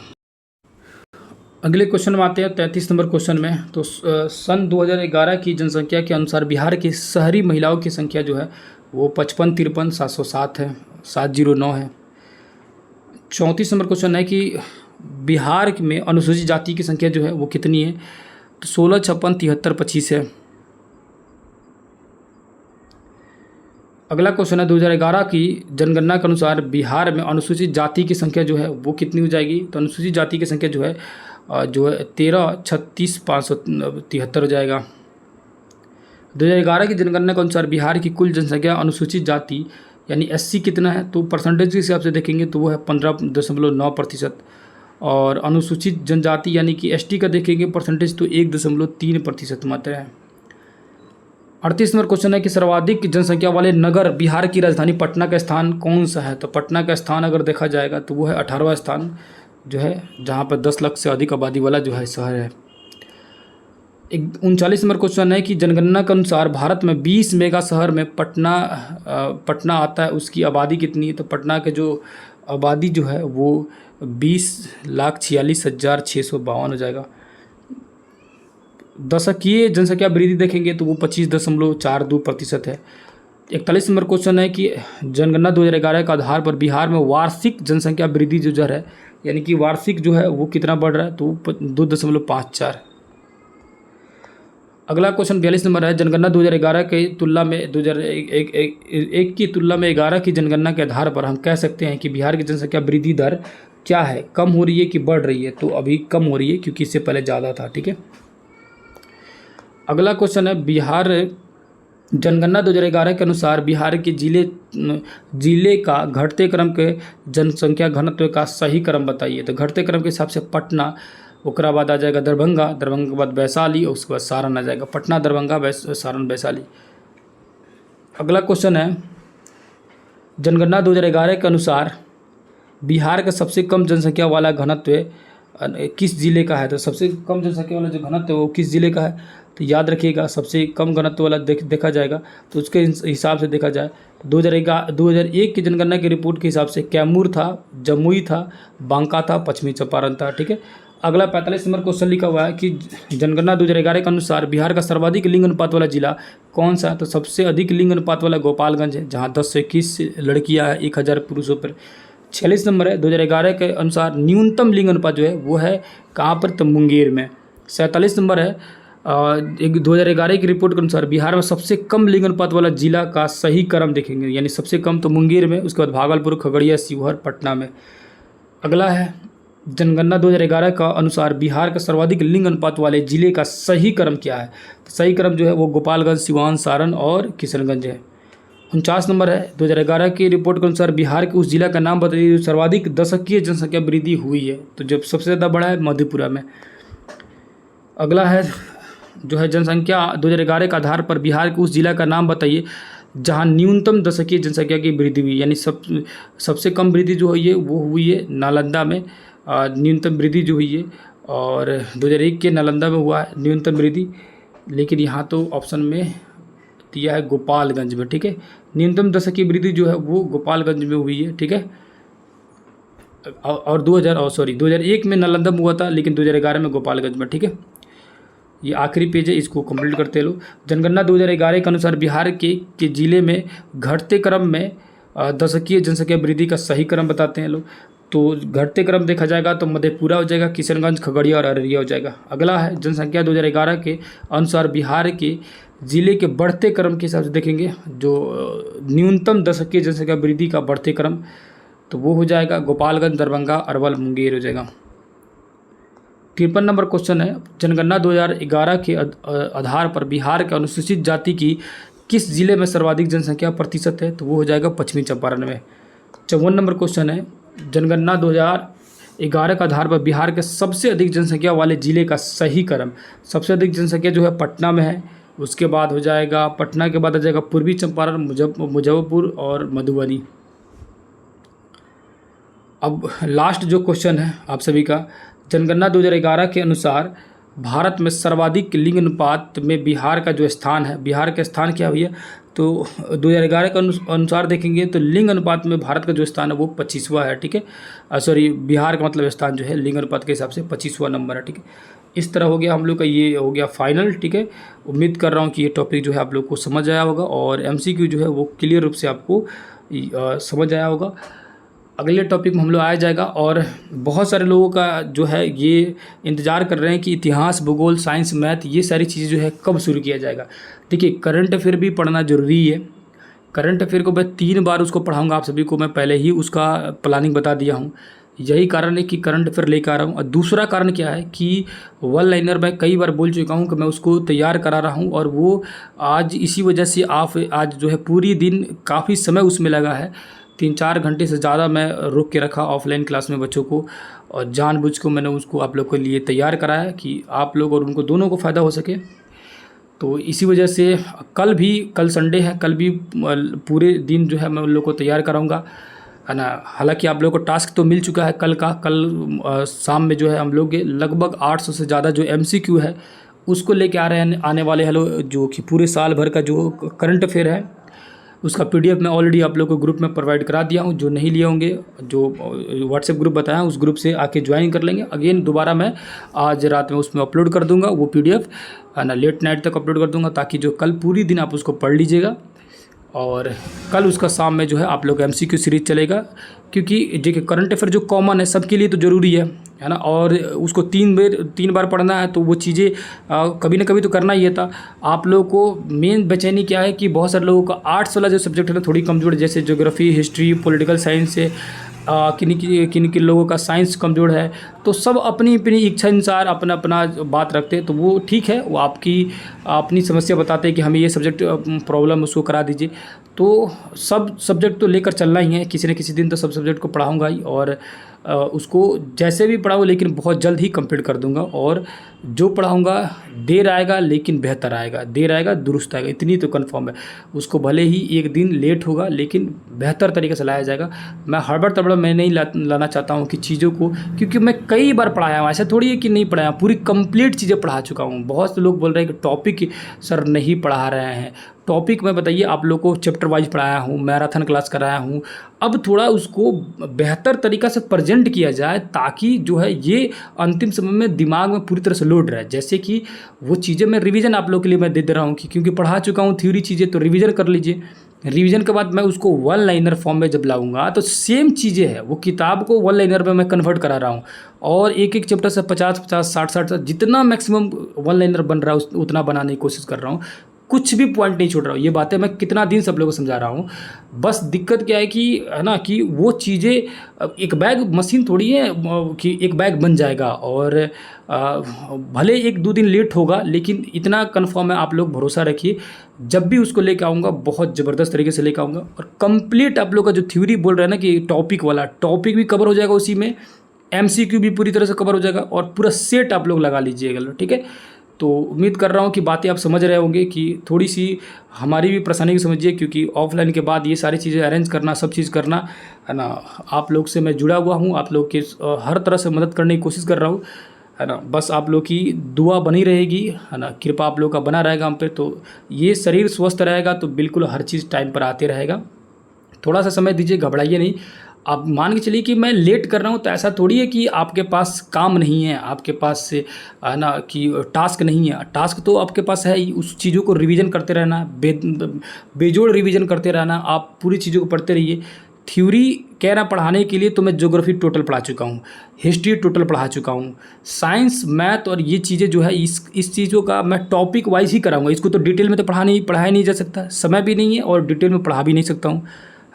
अगले क्वेश्चन में आते हैं 33 नंबर क्वेश्चन में। तो सन 2011 की जनसंख्या के अनुसार बिहार की शहरी महिलाओं की संख्या जो है वो 55-53-707 है, 709 है। 34 नंबर क्वेश्चन है कि बिहार में अनुसूचित जाति की संख्या जो है वो कितनी है, तो 16-56-73-25 है। अगला क्वेश्चन है 2011 की जनगणना के अनुसार बिहार में अनुसूचित जाति की संख्या जो है वो कितनी हो जाएगी, तो अनुसूचित जाति की संख्या जो है 13-36-573 हो जाएगा। 2011 की जनगणना के अनुसार बिहार की कुल जनसंख्या अनुसूचित जाति यानी SC कितना है, तो परसेंटेज के हिसाब से देखेंगे तो वो है 15.9%, और अनुसूचित जनजाति यानी कि ST का देखेंगे परसेंटेज तो 1.3% मात्र है। 38 नंबर क्वेश्चन है कि सर्वाधिक जनसंख्या वाले नगर बिहार की राजधानी पटना का स्थान कौन सा है, तो पटना का स्थान अगर देखा जाएगा तो वो है 18वां स्थान जो है, जहाँ पर 10 लाख से अधिक आबादी वाला जो है शहर है। 39 नंबर क्वेश्चन है कि जनगणना के अनुसार भारत में 20 मेगा शहर में पटना आता है, उसकी आबादी कितनी है, तो पटना के जो आबादी जो है वो 20,46,652 हो जाएगा। दशकीय जनसंख्या वृद्धि देखेंगे तो वो 25.42% है। 41 नंबर क्वेश्चन है कि जनगणना 2011 के आधार पर बिहार में वार्षिक जनसंख्या वृद्धि जो दर है, यानी कि वार्षिक जो है वो कितना बढ़ रहा है, तो 2.54। अगला क्वेश्चन 42 नंबर है, जनगणना 2011 की तुलना में 2001 की तुलना में 11 की जनगणना के आधार पर हम कह सकते हैं कि बिहार की जनसंख्या वृद्धि दर क्या है, कम हो रही है कि बढ़ रही है, तो अभी कम हो रही है क्योंकि इससे पहले ज़्यादा था। ठीक है, अगला क्वेश्चन है, बिहार जनगणना 2011 के अनुसार बिहार के जिले का घटते क्रम के जनसंख्या घनत्व का सही क्रम बताइए, तो घटते क्रम के हिसाब से पटना, उसके बाद आ जाएगा दरभंगा के बाद वैशाली, और उसके बाद सारण आ जाएगा, पटना, दरभंगा, सारण, वैशाली। अगला क्वेश्चन है, जनगणना 2011 के अनुसार बिहार का सबसे कम जनसंख्या वाला घनत्व किस जिले का है, तो सबसे कम जनसंख्या वाला जो घनत्व है वो किस जिले का है, तो याद रखिएगा सबसे कम घनत्व वाला देखा जाएगा तो उसके हिसाब से देखा जाए तो 2001 की जनगणना की रिपोर्ट के हिसाब से कैमूर था, जमुई था, बांका था, पश्चिमी चंपारण था। ठीक है, अगला 45 नंबर क्वेश्चन लिखा हुआ है कि जनगणना 2011 के अनुसार बिहार का सर्वाधिक लिंग अनुपात वाला जिला कौन सा है, तो सबसे अधिक लिंग अनुपात वाला गोपालगंज है, जहाँ 10 से 21 लड़कियाँ हैं 1000 पुरुषों पर। 46 नंबर है, 2011 के अनुसार न्यूनतम लिंग अनुपात जो है वो है कहाँ पर, तो मुंगेर में। 47 नंबर है, 2011 की रिपोर्ट के अनुसार बिहार में सबसे कम लिंग अनुपात वाला जिला का सही क्रम देखेंगे, यानी सबसे कम तो मुंगेर में, उसके बाद भागलपुर, खगड़िया, शिवहर, पटना में। अगला है, जनगणना 2011 का अनुसार बिहार का सर्वाधिक लिंग अनुपात वाले जिले का सही क्रम क्या है, तो सही क्रम जो है वो गोपालगंज, सिवान, सारण और किशनगंज है। 49 नंबर है, 2011 की रिपोर्ट के अनुसार बिहार के उस जिला का नाम बताइए जो सर्वाधिक दशकीय जनसंख्या वृद्धि हुई है, तो जब सबसे ज़्यादा बड़ा है मधेपुरा में। अगला है जो है जनसंख्या 2011 के आधार पर बिहार के उस जिला का नाम बताइए जहां न्यूनतम दशकीय जनसंख्या की वृद्धि हुई, यानी सबसे कम वृद्धि जो हुई है वो हुई है नालंदा में, न्यूनतम वृद्धि जो हुई है, और 2001 के नालंदा में हुआ है न्यूनतम वृद्धि, लेकिन यहाँ तो ऑप्शन में दिया है गोपालगंज में। ठीक है, न्यूनतम दशकीय वृद्धि जो है वो गोपालगंज में हुई है। ठीक है, और 2001 में नालंदा में हुआ था, लेकिन 2011 में गोपालगंज में। ठीक है, ये आखिरी पेज है, इसको कंप्लीट करते लो। जनगणना 2011 के अनुसार बिहार के जिले में घटते क्रम में दशकीय जनसंख्या वृद्धि का सही क्रम बताते हैं लोग, तो घटते क्रम देखा जाएगा तो मधेपुरा हो जाएगा, किशनगंज, खगड़िया और अररिया हो जाएगा। अगला है, जनसंख्या 2011 के अनुसार बिहार के जिले के बढ़ते क्रम के हिसाब से देखेंगे जो न्यूनतम दशकीय जनसंख्या वृद्धि का बढ़ते क्रम, तो वो हो जाएगा गोपालगंज, दरभंगा, अरवल, मुंगेर हो जाएगा। 53 नंबर क्वेश्चन है, जनगणना 2011 के आधार पर बिहार के अनुसूचित जाति की किस जिले में सर्वाधिक जनसंख्या प्रतिशत है, तो वो हो जाएगा पश्चिमी चंपारण में। 54 नंबर क्वेश्चन है, जनगणना 2011 के आधार पर बिहार के सबसे अधिक जनसंख्या वाले जिले का सही क्रम, सबसे अधिक जनसंख्या जो है पटना में है, उसके बाद हो जाएगा पटना के बाद आ जाएगा पूर्वी चंपारण, मुजफ्फरपुर और मधुबनी। अब लास्ट जो क्वेश्चन है आप सभी का, जनगणना 2011 के अनुसार भारत में सर्वाधिक लिंग अनुपात में बिहार का जो स्थान है, बिहार का स्थान क्या हुई है, तो 2011 के अनुसार देखेंगे तो लिंग अनुपात में भारत का जो स्थान है वो 25वां है, ठीक है। सॉरी, बिहार का मतलब स्थान जो है लिंग अनुपात के हिसाब से 25वां नंबर है, ठीक है। इस तरह हो गया हम लोग का, ये हो गया फाइनल, ठीक है। उम्मीद कर रहा हूँ कि ये टॉपिक जो है आप लोग को समझ आया होगा और MCQ जो है वो क्लियर रूप से आपको समझ आया होगा। अगले टॉपिक में हम लोग आया जाएगा और बहुत सारे लोगों का जो है ये इंतज़ार कर रहे हैं कि इतिहास, भूगोल, साइंस, मैथ, ये सारी चीज़ें जो है कब शुरू किया जाएगा। देखिए, करंट अफेयर भी पढ़ना ज़रूरी है। करंट अफेयर को मैं 3 बार उसको पढ़ाऊंगा, आप सभी को मैं पहले ही उसका प्लानिंग बता दिया हूँ। यही कारण है कि करंट अफेयर लेकर आ रहा हूँ। और दूसरा कारण क्या है कि वन लाइनर मैं कई बार बोल चुका हूँ कि मैं उसको तैयार करा रहा हूँ और वो आज इसी वजह से आप आज जो है पूरी दिन काफ़ी समय उसमें लगा है। 3-4 घंटे से ज़्यादा मैं रोक के रखा ऑफलाइन क्लास में बच्चों को और जानबूझ को मैंने उसको आप लोग के लिए तैयार कराया कि आप लोग और उनको दोनों को फ़ायदा हो सके। तो इसी वजह से कल संडे है, कल भी पूरे दिन जो है मैं उन लोग को तैयार कराऊंगा, है ना। हालांकि आप लोगों को टास्क तो मिल चुका है कल शाम में जो है हम लोग लगभग 800 से ज़्यादा जो MCQ है उसको लेके आ रहे हैं आने वाले हेलो, जो कि पूरे साल भर का जो करंट अफेयर है उसका PDF मैं ऑलरेडी आप लोग को ग्रुप में प्रोवाइड करा दिया हूं। जो नहीं लिए होंगे, जो व्हाट्सएप ग्रुप बताया उस ग्रुप से आके ज्वाइन कर लेंगे। अगेन दोबारा मैं आज रात में उसमें अपलोड कर दूंगा वो PDF, है ना, लेट नाइट तक अपलोड कर दूंगा ताकि जो कल पूरी दिन आप उसको पढ़ लीजिएगा और कल उसका शाम में जो है आप लोग MCQ सीरीज चलेगा। क्योंकि देखिए, करंट अफेयर जो कॉमन है सबके लिए तो ज़रूरी है ना, और उसको 3 बार पढ़ना है तो वो चीज़ें कभी ना कभी तो करना ही था। आप लोगों को मेन बेचैनी क्या है कि बहुत सारे लोगों का आर्ट्स वाला जो सब्जेक्ट है ना थोड़ी कमज़ोर है, जैसे ज्योग्राफी, हिस्ट्री, पॉलिटिकल साइंस से किन लोगों का साइंस कमज़ोर है। तो सब अपनी अपनी इच्छा अनुसार अपना अपना बात रखते हैं, तो वो ठीक है, वो आपकी अपनी समस्या बताते हैं कि हमें ये सब्जेक्ट प्रॉब्लम उसको करा दीजिए। तो सब सब्जेक्ट तो लेकर चलना ही है, किसी न किसी दिन तो सब सब्जेक्ट को पढ़ाऊँगा ही और उसको जैसे भी पढ़ाऊँ लेकिन बहुत जल्द ही कंप्लीट कर दूंगा। और जो पढ़ाऊँगा देर आएगा लेकिन बेहतर आएगा, देर आएगा दुरुस्त आएगा, इतनी तो कंफर्म है। उसको भले ही एक दिन लेट होगा लेकिन बेहतर तरीके से लाया जाएगा। मैं हड़बड़ तड़बड़ मैं नहीं लाना चाहता हूँ कि चीज़ों को, क्योंकि मैं कई बार पढ़ाया हूँ, ऐसा थोड़ी है कि नहीं पढ़ाया, पूरी कंप्लीट चीज़ें पढ़ा चुका हूँ। बहुत से लोग बोल रहे हैं कि टॉपिक सर नहीं पढ़ा रहे हैं। टॉपिक मैं बताइए आप लोग को चैप्टर वाइज पढ़ाया हूँ, मैराथन क्लास कराया हूँ। अब थोड़ा उसको बेहतर तरीक़ा से प्रेजेंट किया जाए ताकि जो है ये अंतिम समय में दिमाग में पूरी तरह से लोड रहे। जैसे कि वो चीज़ें मैं रिवीजन आप लोग के लिए मैं दे दे रहा हूँ कि क्योंकि पढ़ा चुका हूँ थ्योरी चीज़ें, तो रिवीजन कर लीजिए। रिवीजन के बाद मैं उसको वन लाइनर फॉर्म में जब लाऊंगा तो सेम चीज़ें हैं, वो किताब को वन लाइनर में मैं कन्वर्ट करा रहा हूँ और एक एक चैप्टर से 50-50, 60-60 जितना मैक्सिमम वन लाइनर बन रहा है उतना बनाने की कोशिश कर रहा हूँ। कुछ भी पॉइंट नहीं छोड़ रहा हूँ। ये बातें मैं कितना दिन सब लोगों को समझा रहा हूँ। बस दिक्कत क्या है कि, है ना, कि वो चीज़ें एक बैग मशीन थोड़ी है कि एक बैग बन जाएगा और भले 1-2 दिन लेट होगा लेकिन इतना कन्फर्म है, आप लोग भरोसा रखिए। जब भी उसको लेकर आऊँगा बहुत ज़बरदस्त तरीके से लेकर आऊँगा और कंप्लीट आप लोग का जो थ्योरी बोल रहे हैं ना कि टॉपिक वाला टॉपिक भी कवर हो जाएगा, उसी में MCQ भी पूरी तरह से कवर हो जाएगा और पूरा सेट आप लोग लगा लीजिएगा, ठीक है। तो उम्मीद कर रहा हूँ कि बातें आप समझ रहे होंगे कि थोड़ी सी हमारी भी परेशानी की समझिए, क्योंकि ऑफलाइन के बाद ये सारी चीज़ें अरेंज करना, सब चीज़ करना, है ना। आप लोग से मैं जुड़ा हुआ हूँ, आप लोग के हर तरह से मदद करने की कोशिश कर रहा हूँ, है ना। बस आप लोग की दुआ बनी रहेगी, है ना, कृपा आप लोग का बना रहेगा हम पे, तो ये शरीर स्वस्थ रहेगा तो बिल्कुल हर चीज़ टाइम पर आते रहेगा। थोड़ा सा समय दीजिए, घबराइए नहीं। आप मान के चलिए कि मैं लेट कर रहा हूँ तो ऐसा थोड़ी है कि आपके पास काम नहीं है, आपके पास से, है ना, कि टास्क नहीं है। टास्क तो आपके पास है ही, उस चीज़ों को रिवीजन करते रहना, बेजोड़ रिवीजन करते रहना। आप पूरी चीज़ों को पढ़ते रहिए। थ्योरी कह रहा पढ़ाने के लिए तो मैं ज्योग्राफी टोटल पढ़ा चुका हूँ, हिस्ट्री टोटल पढ़ा चुका हूँ, साइंस, मैथ और ये चीज़ें जो है इस चीज़ों का मैं टॉपिक वाइज ही कराऊंगा। इसको तो डिटेल में तो पढ़ाया नहीं जा सकता, समय भी नहीं है और डिटेल में पढ़ा भी नहीं सकता हूँ,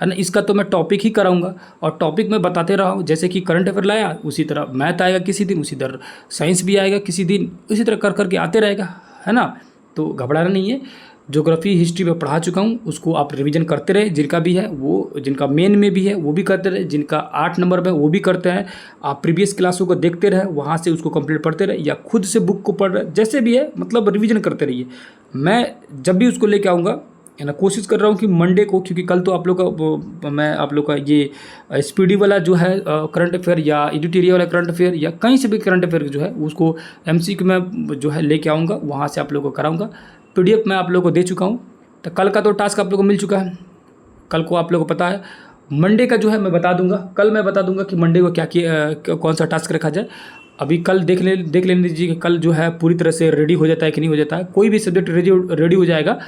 है ना। इसका तो मैं टॉपिक ही कराऊंगा और टॉपिक में बताते रहा हूँ। जैसे कि करंट अफेयर लाया उसी तरह मैथ आएगा किसी दिन, उसी तरह साइंस भी आएगा किसी दिन, उसी तरह कर करके आते रहेगा, है ना। तो घबराना नहीं है। ज्योग्राफी, हिस्ट्री में पढ़ा चुका हूँ, उसको आप रिवीजन करते रहे। जिनका भी है वो, जिनका मेन में भी है वो भी करते रहे, जिनका 8 नंबर में वो भी करते हैं। आप प्रीवियस क्लासों को देखते रहे, वहाँ से उसको कंप्लीट पढ़ते रहे या खुद से बुक को पढ़ रहे, जैसे भी है, मतलब रिवीजन करते रहिए। मैं जब भी उसको लेके आऊँगा, है ना, कोशिश कर रहा हूँ कि मंडे को, क्योंकि कल तो आप लोग का मैं आप लोग का ये स्पीडी वाला जो है करंट अफेयर या एडिटोरियल वाला करंट अफेयर या कहीं से भी करंट अफेयर जो है उसको MCQ में जो है लेके आऊँगा, वहाँ से आप लोग को कराऊँगा। PDF मैं आप लोग को दे चुका हूँ, तो कल का तो टास्क आप लोगों को मिल चुका है, कल को आप लोगों को पता है। मंडे का जो है मैं बता दूंगा, कल मैं बता दूंगा कि मंडे को कौन सा टास्क रखा जाए। अभी कल देख लेने दीजिए कि कल जो है पूरी तरह से रेडी हो जाता है कि नहीं हो जाता है। कोई भी सब्जेक्ट रेडी हो जाएगा,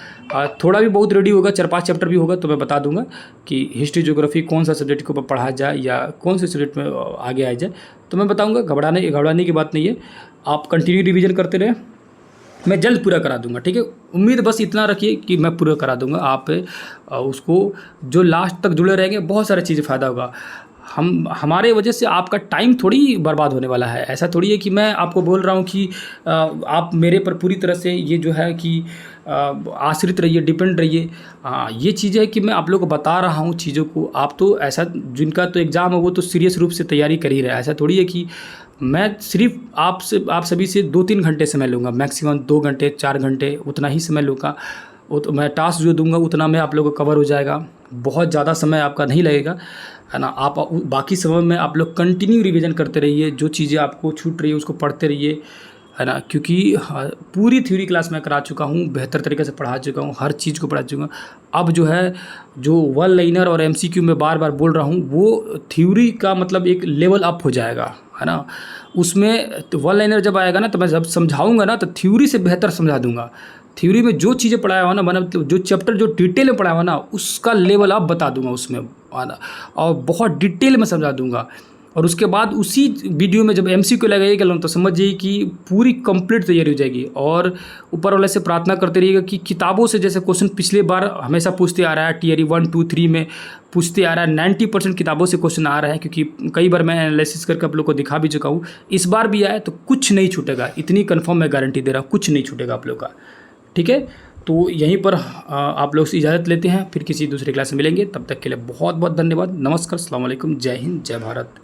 थोड़ा भी बहुत रेडी होगा, 4-5 चैप्टर भी होगा तो मैं बता दूंगा कि हिस्ट्री ज्योग्राफी कौन सा सब्जेक्ट के ऊपर पढ़ा जाए या कौन से सब्जेक्ट में आगे आ जाए, तो मैं बताऊँगा। घबराने की बात नहीं है, आप कंटिन्यू रिविजन करते रहें, मैं जल्द पूरा करा दूंगा, ठीक है। उम्मीद बस इतना रखिए कि मैं पूरा करा दूंगा। आप उसको जो लास्ट तक जुड़े रहेंगे, बहुत सारी चीज़ें फ़ायदा होगा। हमारे वजह से आपका टाइम थोड़ी बर्बाद होने वाला है। ऐसा थोड़ी है कि मैं आपको बोल रहा हूँ कि आप मेरे पर पूरी तरह से ये जो है कि आश्रित रहिए, डिपेंड रहिए। ये चीज़ है कि मैं आप लोगों को बता रहा हूँ चीज़ों को। आप तो ऐसा, जिनका तो एग्ज़ाम है वो तो सीरियस रूप से तैयारी कर ही रहे हैं। ऐसा थोड़ी है कि मैं सिर्फ आप सभी से 2-3 घंटे समय लूँगा, मैक्सिमम 2 घंटे 4 घंटे उतना ही समय लूँगा। वो तो मैं टास्क जो दूंगा उतना में आप लोगों को कवर हो जाएगा, बहुत ज़्यादा समय आपका नहीं लगेगा, है ना। आप बाकी समय में आप लोग कंटिन्यू रिवीजन करते रहिए, जो चीज़ें आपको छूट रही है उसको पढ़ते रहिए, है ना। क्योंकि पूरी थ्योरी क्लास मैं करा चुका हूँ, बेहतर तरीके से पढ़ा चुका हूँ, हर चीज़ को पढ़ा चुका हूँ। अब जो है जो वन लाइनर और MCQ में बार बार बोल रहा हूँ, वो थ्योरी का मतलब एक लेवल अप हो जाएगा, है ना। उसमें तो वन लाइनर जब आएगा ना, तो मैं जब समझाऊंगा ना तो थ्योरी से बेहतर समझा दूंगा। थ्योरी में जो चीज़ें पढ़ाया हुआ ना, मतलब जो चैप्टर जो डिटेल में पढ़ाया हुआ ना, उसका लेवल अप बता दूंगा उसमें, है ना, और बहुत डिटेल में समझा दूंगा। और उसके बाद उसी वीडियो में जब MCQ लगाइएगा तो समझ जाइए कि पूरी कंप्लीट तैयारी हो जाएगी। और ऊपर वाले से प्रार्थना करते रहिएगा कि किताबों से जैसे क्वेश्चन पिछले बार हमेशा पूछते आ रहा है, TRE 1, 2, 3 में पूछते आ रहा है, 90% किताबों से क्वेश्चन आ रहा है। क्योंकि कई बार मैं एनालिसिस करके आप लोग को दिखा भी चुका हूँ, इस बार भी आए तो कुछ नहीं छूटेगा, इतनी कन्फर्म मैं गारंटी दे रहा हूँ, कुछ नहीं छूटेगा आप लोग का, ठीक है। तो यहीं पर आप लोग से इजाज़त लेते हैं, फिर किसी दूसरे क्लास में मिलेंगे। तब तक के लिए बहुत बहुत धन्यवाद। नमस्कार, अस्सलाम वालेकुम, जय हिंद, जय भारत।